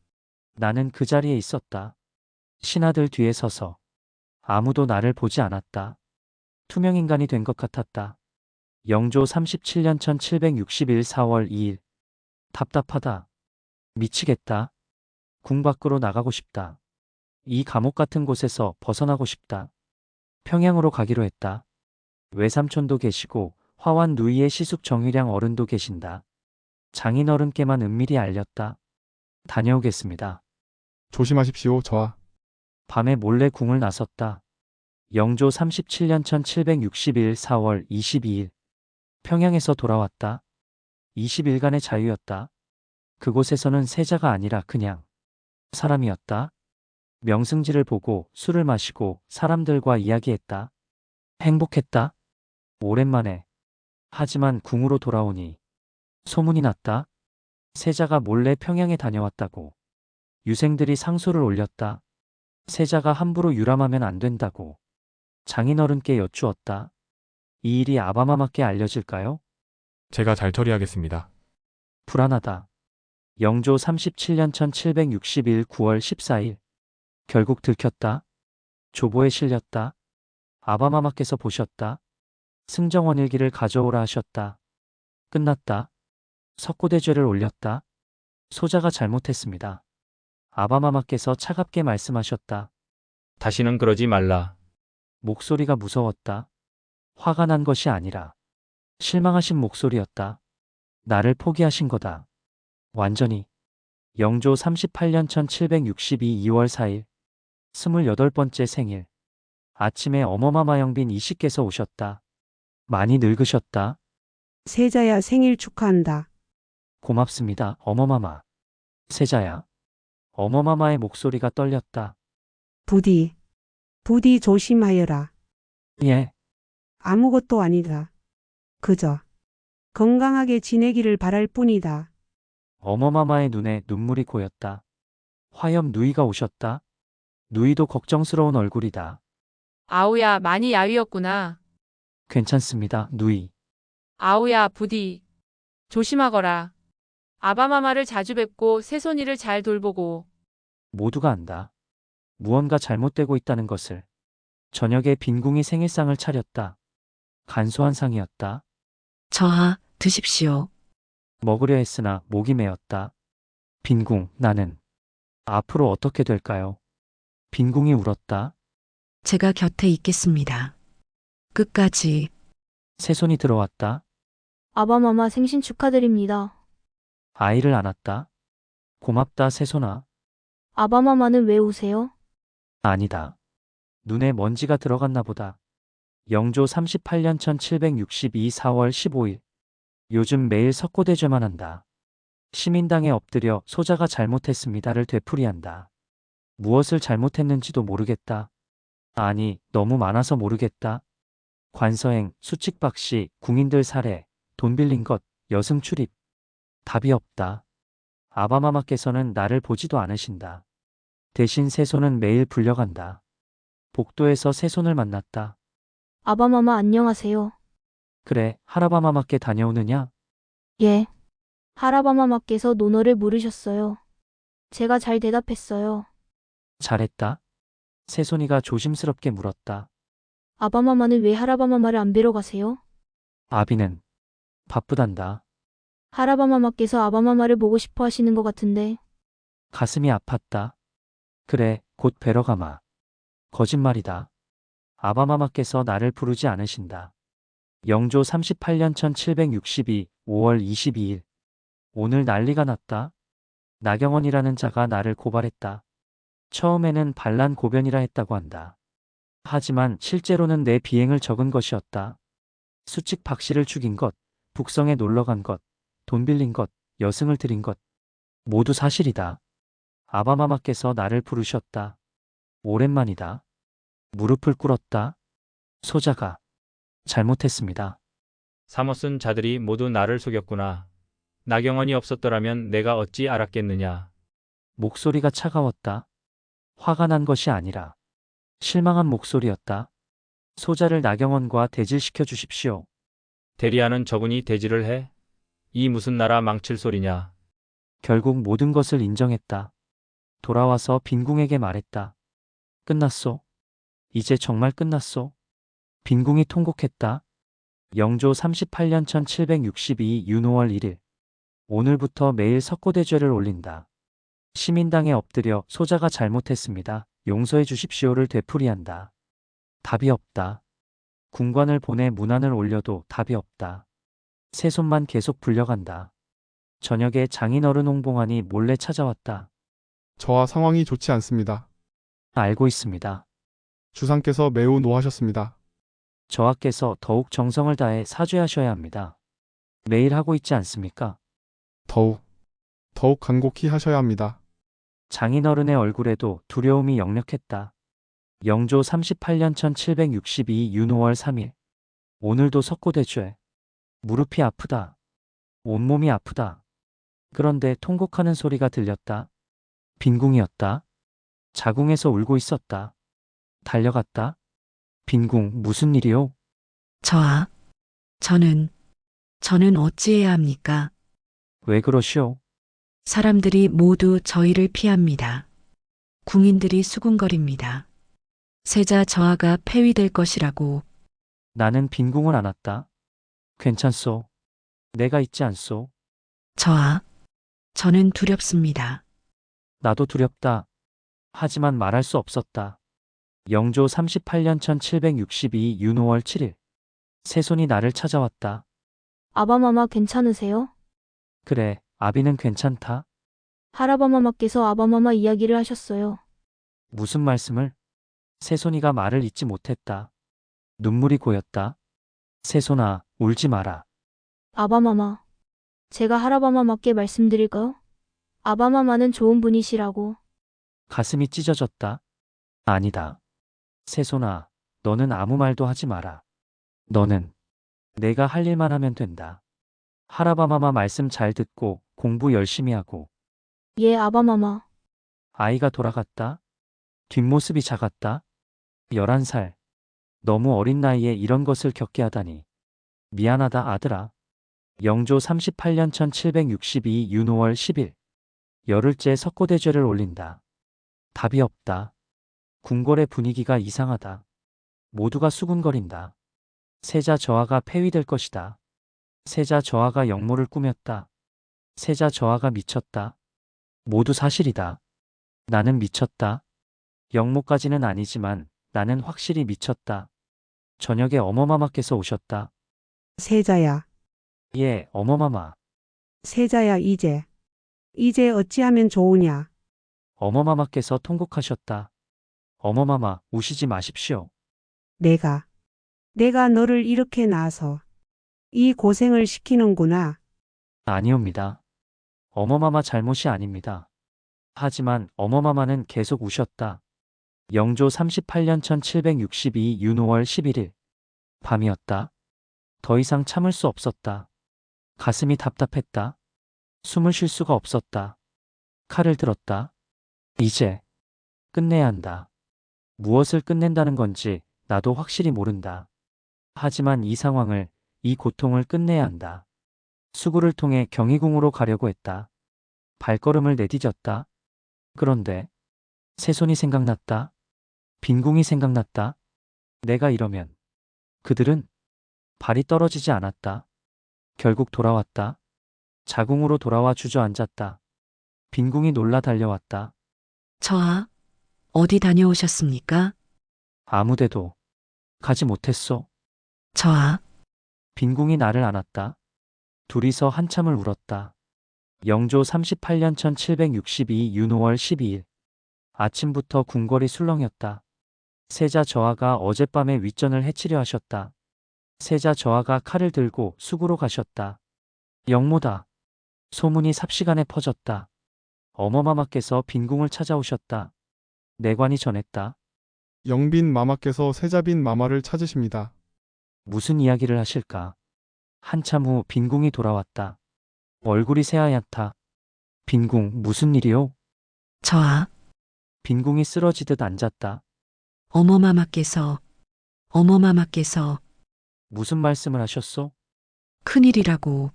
나는 그 자리에 있었다. 신하들 뒤에 서서. 아무도 나를 보지 않았다. 투명인간이 된 것 같았다. 영조 37년 1761 4월 2일. 답답하다. 미치겠다. 궁 밖으로 나가고 싶다. 이 감옥 같은 곳에서 벗어나고 싶다. 평양으로 가기로 했다. 외삼촌도 계시고 화완 누이의 시숙 정휘량 어른도 계신다. 장인 어른께만 은밀히 알렸다. 다녀오겠습니다. 조심하십시오, 저하. 밤에 몰래 궁을 나섰다. 영조 37년 1761 4월 22일. 평양에서 돌아왔다. 20일간의 자유였다. 그곳에서는 세자가 아니라 그냥 사람이었다. 명승지를 보고 술을 마시고 사람들과 이야기했다. 행복했다. 오랜만에. 하지만 궁으로 돌아오니 소문이 났다. 세자가 몰래 평양에 다녀왔다고. 유생들이 상소를 올렸다. 세자가 함부로 유람하면 안 된다고. 장인어른께 여쭈었다. 이 일이 아바마마께 알려질까요? 제가 잘 처리하겠습니다. 불안하다. 영조 37년 1761 9월 14일. 결국 들켰다. 조보에 실렸다. 아바마마께서 보셨다. 승정원 일기를 가져오라 하셨다. 끝났다. 석고대죄를 올렸다. 소자가 잘못했습니다. 아바마마께서 차갑게 말씀하셨다. 다시는 그러지 말라. 목소리가 무서웠다. 화가 난 것이 아니라 실망하신 목소리였다. 나를 포기하신 거다. 완전히. 영조 38년 1762 2월 4일. 28번째 생일. 아침에 어머마마 영빈 이씨께서 오셨다. 많이 늙으셨다. 세자야, 생일 축하한다. 고맙습니다, 어머마마. 세자야. 어머마마의 목소리가 떨렸다. 부디 조심하여라. 예. 아무것도 아니다. 그저 건강하게 지내기를 바랄 뿐이다. 어머마마의 눈에 눈물이 고였다. 화염 누이가 오셨다. 누이도 걱정스러운 얼굴이다. 아우야, 많이 야위었구나. 괜찮습니다, 누이. 아우야, 부디. 조심하거라. 아바마마를 자주 뵙고 새손이를 잘 돌보고. 모두가 안다. 무언가 잘못되고 있다는 것을. 저녁에 빈궁이 생일상을 차렸다. 간소한 상이었다. 저하, 드십시오. 먹으려 했으나 목이 메었다. 빈궁, 나는 앞으로 어떻게 될까요? 빈궁이 울었다. 제가 곁에 있겠습니다. 끝까지. 새손이 들어왔다. 아바마마 생신 축하드립니다. 아이를 안았다. 고맙다, 새손아. 아바마마는 왜 우세요? 아니다. 눈에 먼지가 들어갔나 보다. 영조 38년 1762 4월 15일. 요즘 매일 석고대죄만 한다. 시민당에 엎드려 소자가 잘못했습니다를 되풀이한다. 무엇을 잘못했는지도 모르겠다. 아니, 너무 많아서 모르겠다. 관서행, 수칙박씨, 궁인들 살해, 돈 빌린 것, 여승 출입. 답이 없다. 아바마마께서는 나를 보지도 않으신다. 대신 새손은 매일 불려간다. 복도에서 새손을 만났다. 아바마마 안녕하세요. 그래, 할아바마마께 다녀오느냐? 예. 할아바마마께서 논어를 물으셨어요. 제가 잘 대답했어요. 잘했다. 새손이가 조심스럽게 물었다. 아바마마는 왜 할아바마마를 안 뵈러 가세요? 아비는 바쁘단다. 할아바마마께서 아바마마를 보고 싶어 하시는 것 같은데. 가슴이 아팠다. 그래, 곧 뵈러 가마. 거짓말이다. 아바마마께서 나를 부르지 않으신다. 영조 38년 1762 5월 22일. 오늘 난리가 났다. 나경원이라는 자가 나를 고발했다. 처음에는 반란 고변이라 했다고 한다. 하지만 실제로는 내 비행을 적은 것이었다. 수칙 박씨를 죽인 것, 북성에 놀러간 것, 돈 빌린 것, 여승을 들인 것. 모두 사실이다. 아바마마께서 나를 부르셨다. 오랜만이다. 무릎을 꿇었다. 소자가 잘못했습니다. 사모쓴 자들이 모두 나를 속였구나. 나경원이 없었더라면 내가 어찌 알았겠느냐. 목소리가 차가웠다. 화가 난 것이 아니라 실망한 목소리였다. 소자를 나경원과 대질시켜 주십시오. 대리하는 저분이 대지를 해? 이 무슨 나라 망칠 소리냐. 결국 모든 것을 인정했다. 돌아와서 빈궁에게 말했다. 끝났소. 이제 정말 끝났소. 빈궁이 통곡했다. 영조 38년 1762 윤5월 1일. 오늘부터 매일 석고대죄를 올린다. 시민당에 엎드려 소자가 잘못했습니다. 용서해 주십시오를 되풀이한다. 답이 없다. 군관을 보내 문안을 올려도 답이 없다. 새손만 계속 불려간다. 저녁에 장인어른 홍봉환이 몰래 찾아왔다. 저와 상황이 좋지 않습니다. 알고 있습니다. 주상께서 매우 노하셨습니다. 저하께서 더욱 정성을 다해 사죄하셔야 합니다. 매일 하고 있지 않습니까? 더욱 간곡히 하셔야 합니다. 장인어른의 얼굴에도 두려움이 역력했다. 영조 38년 1762 윤 5월 3일. 오늘도 석고대죄. 무릎이 아프다. 온몸이 아프다. 그런데 통곡하는 소리가 들렸다. 빈궁이었다. 자궁에서 울고 있었다. 달려갔다. 빈궁, 무슨 일이요? 저하, 저는 어찌해야 합니까? 왜 그러시오? 사람들이 모두 저희를 피합니다. 궁인들이 수군거립니다. 세자 저하가 폐위될 것이라고. 나는 빈궁을 안았다. 괜찮소. 내가 있지 않소. 저하, 저는 두렵습니다. 나도 두렵다. 하지만 말할 수 없었다. 영조 38년 1762 윤 5월 7일. 새손이 나를 찾아왔다. 아바마마 괜찮으세요? 그래, 아비는 괜찮다. 할아바마마께서 아바마마 이야기를 하셨어요. 무슨 말씀을? 새손이가 말을 잇지 못했다. 눈물이 고였다. 새손아, 울지 마라. 아바마마. 제가 할아바마마께 말씀드릴까요? 아바마마는 좋은 분이시라고. 가슴이 찢어졌다. 아니다. 새손아, 너는 아무 말도 하지 마라. 너는 내가 할 일만 하면 된다. 할아바마마 말씀 잘 듣고 공부 열심히 하고. 예, 아바마마. 아이가 돌아갔다. 뒷모습이 작았다. 11살. 너무 어린 나이에 이런 것을 겪게 하다니. 미안하다 아들아. 영조 38년 1762 윤 5월 10일. 열흘째 석고대죄를 올린다. 답이 없다. 궁궐의 분위기가 이상하다. 모두가 수군거린다. 세자 저하가 폐위될 것이다. 세자 저하가 역모를 꾸몄다. 세자 저하가 미쳤다. 모두 사실이다. 나는 미쳤다. 역모까지는 아니지만 나는 확실히 미쳤다. 저녁에 어머마마께서 오셨다. 세자야, 예, 어머마마. 세자야, 이제 어찌하면 좋으냐? 어머마마께서 통곡하셨다. 어머마마, 우시지 마십시오. 내가 너를 이렇게 낳아서 이 고생을 시키는구나. 아니옵니다. 어머마마 잘못이 아닙니다. 하지만 어머마마는 계속 우셨다. 영조 38년 1762 윤 5월 11일. 밤이었다. 더 이상 참을 수 없었다. 가슴이 답답했다. 숨을 쉴 수가 없었다. 칼을 들었다. 이제 끝내야 한다. 무엇을 끝낸다는 건지 나도 확실히 모른다. 하지만 이 상황을, 이 고통을 끝내야 한다. 수구를 통해 경희궁으로 가려고 했다. 발걸음을 내디뎠다. 그런데 새손이 생각났다. 빈궁이 생각났다. 내가 이러면 그들은 발이 떨어지지 않았다. 결국 돌아왔다. 자궁으로 돌아와 주저앉았다. 빈궁이 놀라 달려왔다. 저하, 어디 다녀오셨습니까? 아무데도 가지 못했소. 저하, 빈궁이 나를 안았다. 둘이서 한참을 울었다. 영조 38년 1762 윤 5월 12일. 아침부터 궁궐이 술렁였다. 세자 저하가 어젯밤에 윗전을 해치려 하셨다. 세자 저하가 칼을 들고 수구로 가셨다. 역모다. 소문이 삽시간에 퍼졌다. 어머마마께서 빈궁을 찾아오셨다. 내관이 전했다. 영빈 마마께서 세자빈 마마를 찾으십니다. 무슨 이야기를 하실까? 한참 후 빈궁이 돌아왔다. 얼굴이 새하얗다. 빈궁, 무슨 일이요? 저하, 빈궁이 쓰러지듯 앉았다. 어머마마께서 무슨 말씀을 하셨소? 큰일이라고.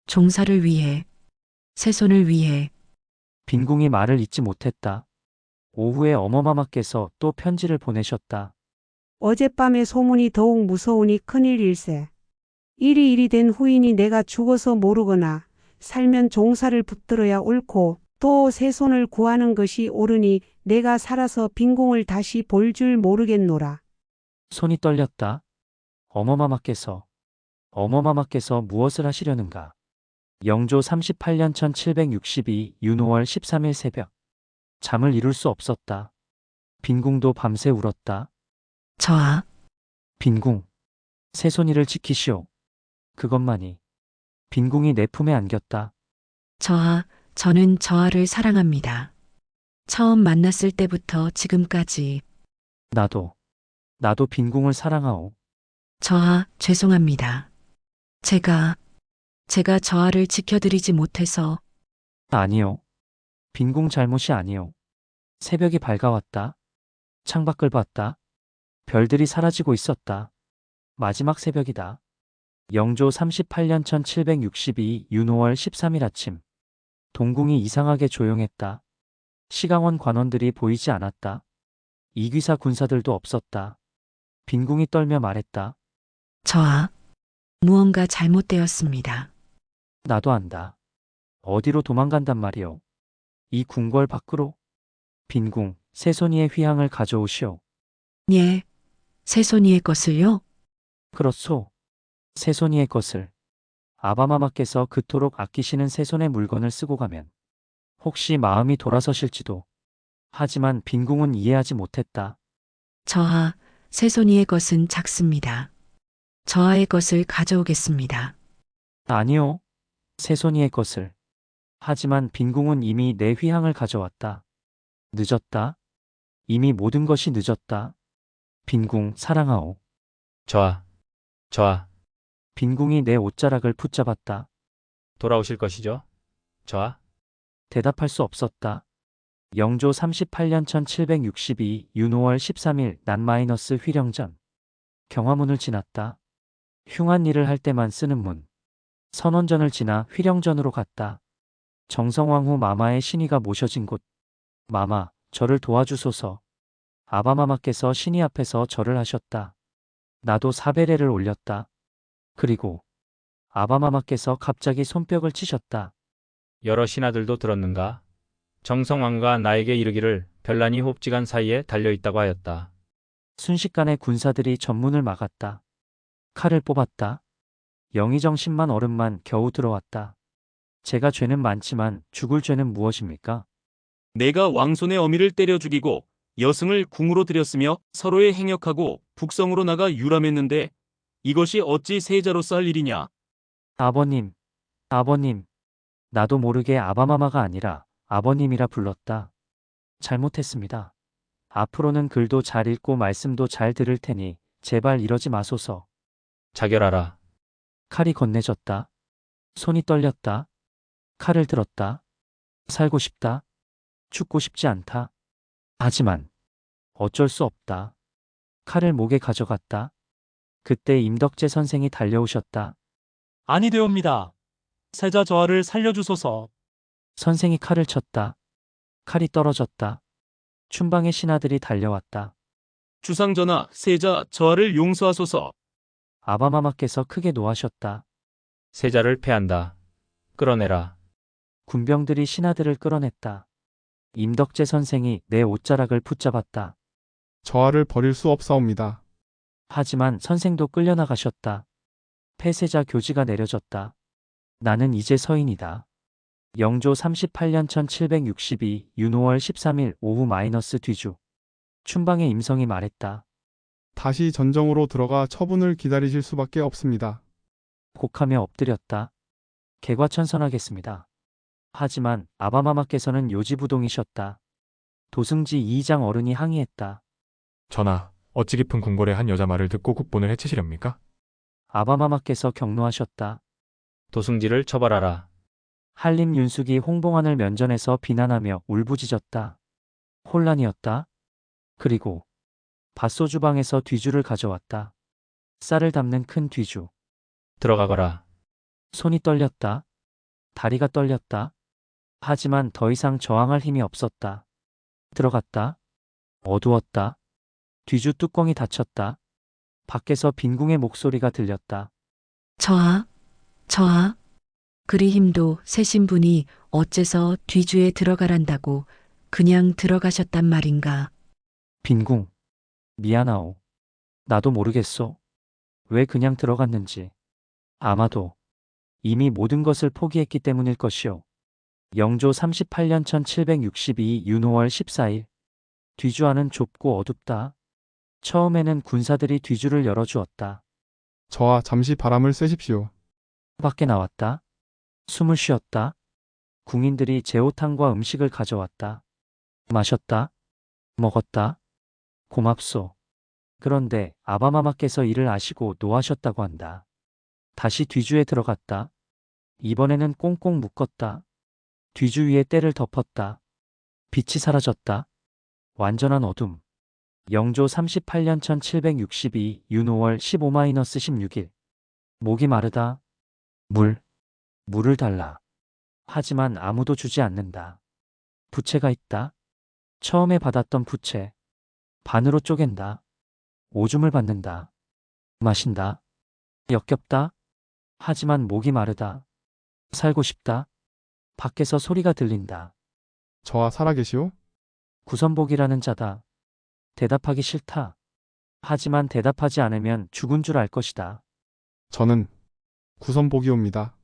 종사를 위해, 새손을 위해. 빈궁이 말을 잇지 못했다. 오후에 어머마마께서 또 편지를 보내셨다. 어젯밤의 소문이 더욱 무서우니 큰일일세. 일이 된 후이니 내가 죽어서 모르거나 살면 종사를 붙들어야 옳고 또 새손을 구하는 것이 옳으니 내가 살아서 빈궁을 다시 볼 줄 모르겠노라. 손이 떨렸다. 어머마마께서 무엇을 하시려는가? 영조 38년 1762 윤 5월 13일 새벽. 잠을 이룰 수 없었다. 빈궁도 밤새 울었다. 저하, 빈궁, 새손이를 지키시오. 그것만이. 빈궁이 내 품에 안겼다. 저하, 저는 저하를 사랑합니다. 처음 만났을 때부터 지금까지. 나도 빈궁을 사랑하오. 저하, 죄송합니다. 제가 저하를 지켜드리지 못해서. 아니요. 빈궁 잘못이 아니오. 새벽이 밝아왔다. 창밖을 봤다. 별들이 사라지고 있었다. 마지막 새벽이다. 영조 38년 1762 윤 5월 13일 아침. 동궁이 이상하게 조용했다. 시강원 관원들이 보이지 않았다. 이귀사 군사들도 없었다. 빈궁이 떨며 말했다. 저하, 무언가 잘못되었습니다. 나도 안다. 어디로 도망간단 말이오. 이 궁궐 밖으로. 빈궁, 새손이의 휘향을 가져오시오. 예, 새손이의 것을요? 그렇소. 새손이의 것을. 아바마마께서 그토록 아끼시는 새손의 물건을 쓰고 가면 혹시 마음이 돌아서실지도. 하지만 빈궁은 이해하지 못했다. 저하, 새손이의 것은 작습니다. 저하의 것을 가져오겠습니다. 아니요. 새손이의 것을. 하지만 빈궁은 이미 내 휘향을 가져왔다. 늦었다. 이미 모든 것이 늦었다. 빈궁, 사랑하오. 저하. 빈궁이 내 옷자락을 붙잡았다. 돌아오실 것이죠? 저하? 대답할 수 없었다. 영조 38년 1762 윤 5월 13일 낮 마이너스 휘령전. 경화문을 지났다. 흉한 일을 할 때만 쓰는 문. 선원전을 지나 휘령전으로 갔다. 정성왕후 마마의 신의가 모셔진 곳. 마마, 저를 도와주소서. 아바마마께서 신의 앞에서 절을 하셨다. 나도 사배례를 올렸다. 그리고 아바마마께서 갑자기 손뼉을 치셨다. 여러 신하들도 들었는가? 정성왕후가 나에게 이르기를 별난이 호흡지간 사이에 달려있다고 하였다. 순식간에 군사들이 전문을 막았다. 칼을 뽑았다. 영의정신만 어른만 겨우 들어왔다. 제가 죄는 많지만 죽을 죄는 무엇입니까? 내가 왕손의 어미를 때려 죽이고 여승을 궁으로 들였으며 서로의 행역하고 북성으로 나가 유람했는데 이것이 어찌 세자로서 할 일이냐? 아버님, 아버님. 나도 모르게 아바마마가 아니라 아버님이라 불렀다. 잘못했습니다. 앞으로는 글도 잘 읽고 말씀도 잘 들을 테니 제발 이러지 마소서. 자결하라. 칼이 건네졌다. 손이 떨렸다. 칼을 들었다. 살고 싶다. 죽고 싶지 않다. 하지만 어쩔 수 없다. 칼을 목에 가져갔다. 그때 임덕재 선생이 달려오셨다. 아니 되옵니다. 세자 저하를 살려주소서. 선생이 칼을 쳤다. 칼이 떨어졌다. 춘방의 신하들이 달려왔다. 주상전하, 세자 저하를 용서하소서. 아바마마께서 크게 노하셨다. 세자를 패한다. 끌어내라. 군병들이 신하들을 끌어냈다. 임덕재 선생이 내 옷자락을 붙잡았다. 저하를 버릴 수 없사옵니다. 하지만 선생도 끌려나가셨다. 폐세자 교지가 내려졌다. 나는 이제 서인이다. 영조 38년 1762 윤호월 13일 오후 마이너스 뒤주. 춘방의 임성이 말했다. 다시 전정으로 들어가 처분을 기다리실 수밖에 없습니다. 곡하며 엎드렸다. 개과천선하겠습니다. 하지만 아바마마께서는 요지부동이셨다. 도승지 2장 어른이 항의했다. 전하, 어찌 깊은 궁궐의 한 여자 말을 듣고 국본을 해치시렵니까? 아바마마께서 경노하셨다. 도승지를 처벌하라. 한림 윤숙이 홍봉안을 면전에서 비난하며 울부짖었다. 혼란이었다. 그리고 밭소주방에서 뒤주를 가져왔다. 쌀을 담는 큰 뒤주. 들어가거라. 손이 떨렸다. 다리가 떨렸다. 하지만 더 이상 저항할 힘이 없었다. 들어갔다. 어두웠다. 뒤주 뚜껑이 닫혔다. 밖에서 빈궁의 목소리가 들렸다. 저하, 저하. 그리 힘도 세신 분이 어째서 뒤주에 들어가란다고 그냥 들어가셨단 말인가. 빈궁. 미안하오. 나도 모르겠소. 왜 그냥 들어갔는지. 아마도 이미 모든 것을 포기했기 때문일 것이오. 영조 38년 1762 윤호월 14일. 뒤주 안은 좁고 어둡다. 처음에는 군사들이 뒤주를 열어주었다. 저하 잠시 바람을 쐬십시오. 밖에 나왔다. 숨을 쉬었다. 궁인들이 제호탕과 음식을 가져왔다. 마셨다. 먹었다. 고맙소. 그런데 아바마마께서 이를 아시고 노하셨다고 한다. 다시 뒤주에 들어갔다. 이번에는 꽁꽁 묶었다. 뒤주 위에 때를 덮었다. 빛이 사라졌다. 완전한 어둠. 영조 38년 1762 윤호월 15-16일. 목이 마르다. 물을 달라. 하지만 아무도 주지 않는다. 부채가 있다. 처음에 받았던 부채. 반으로 쪼갠다. 오줌을 받는다. 마신다. 역겹다. 하지만 목이 마르다. 살고 싶다. 밖에서 소리가 들린다. 저하 살아계시오? 구선복이라는 자다. 대답하기 싫다. 하지만 대답하지 않으면 죽은 줄 알 것이다. 저는 구선복이옵니다.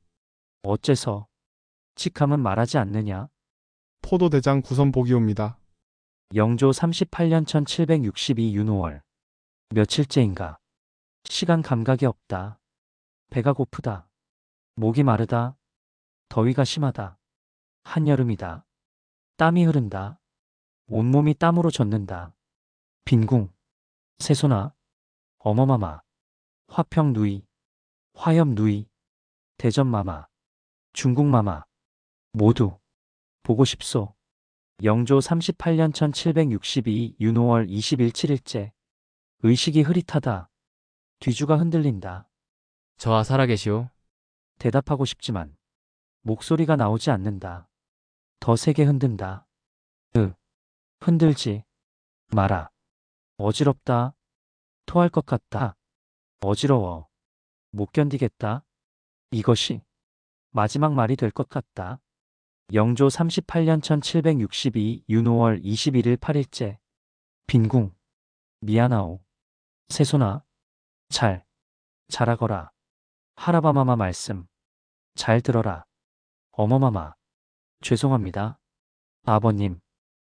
어째서? 직함은 말하지 않느냐? 포도대장 구선복이옵니다. 영조 38년 1762 윤호월. 며칠째인가. 시간 감각이 없다. 배가 고프다. 목이 마르다. 더위가 심하다. 한여름이다. 땀이 흐른다. 온몸이 땀으로 젖는다. 빈궁. 세손아. 어머마마. 화평 누이. 화염 누이. 대전 마마. 중국 마마. 모두 보고 싶소. 영조 38년 1762 윤호월 20일 7일째. 의식이 흐릿하다. 뒤주가 흔들린다. 저하 살아계시오? 대답하고 싶지만 목소리가 나오지 않는다. 더 세게 흔든다. 흔들지 마라. 어지럽다. 토할 것 같다. 어지러워. 못 견디겠다. 이것이 마지막 말이 될 것 같다. 영조 38년 1762 윤5월 21일 8일째. 빈궁. 미안하오. 세손아. 잘하거라. 할아바마마 말씀. 잘 들어라. 어머마마. 죄송합니다. 아버님.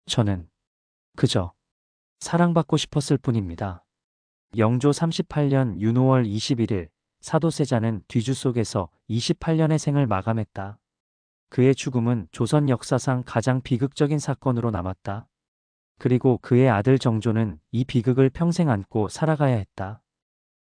저는 그저 사랑받고 싶었을 뿐입니다. 영조 38년 윤5월 21일 사도세자는 뒤주 속에서 28년의 생을 마감했다. 그의 죽음은 조선 역사상 가장 비극적인 사건으로 남았다. 그리고 그의 아들 정조는 이 비극을 평생 안고 살아가야 했다.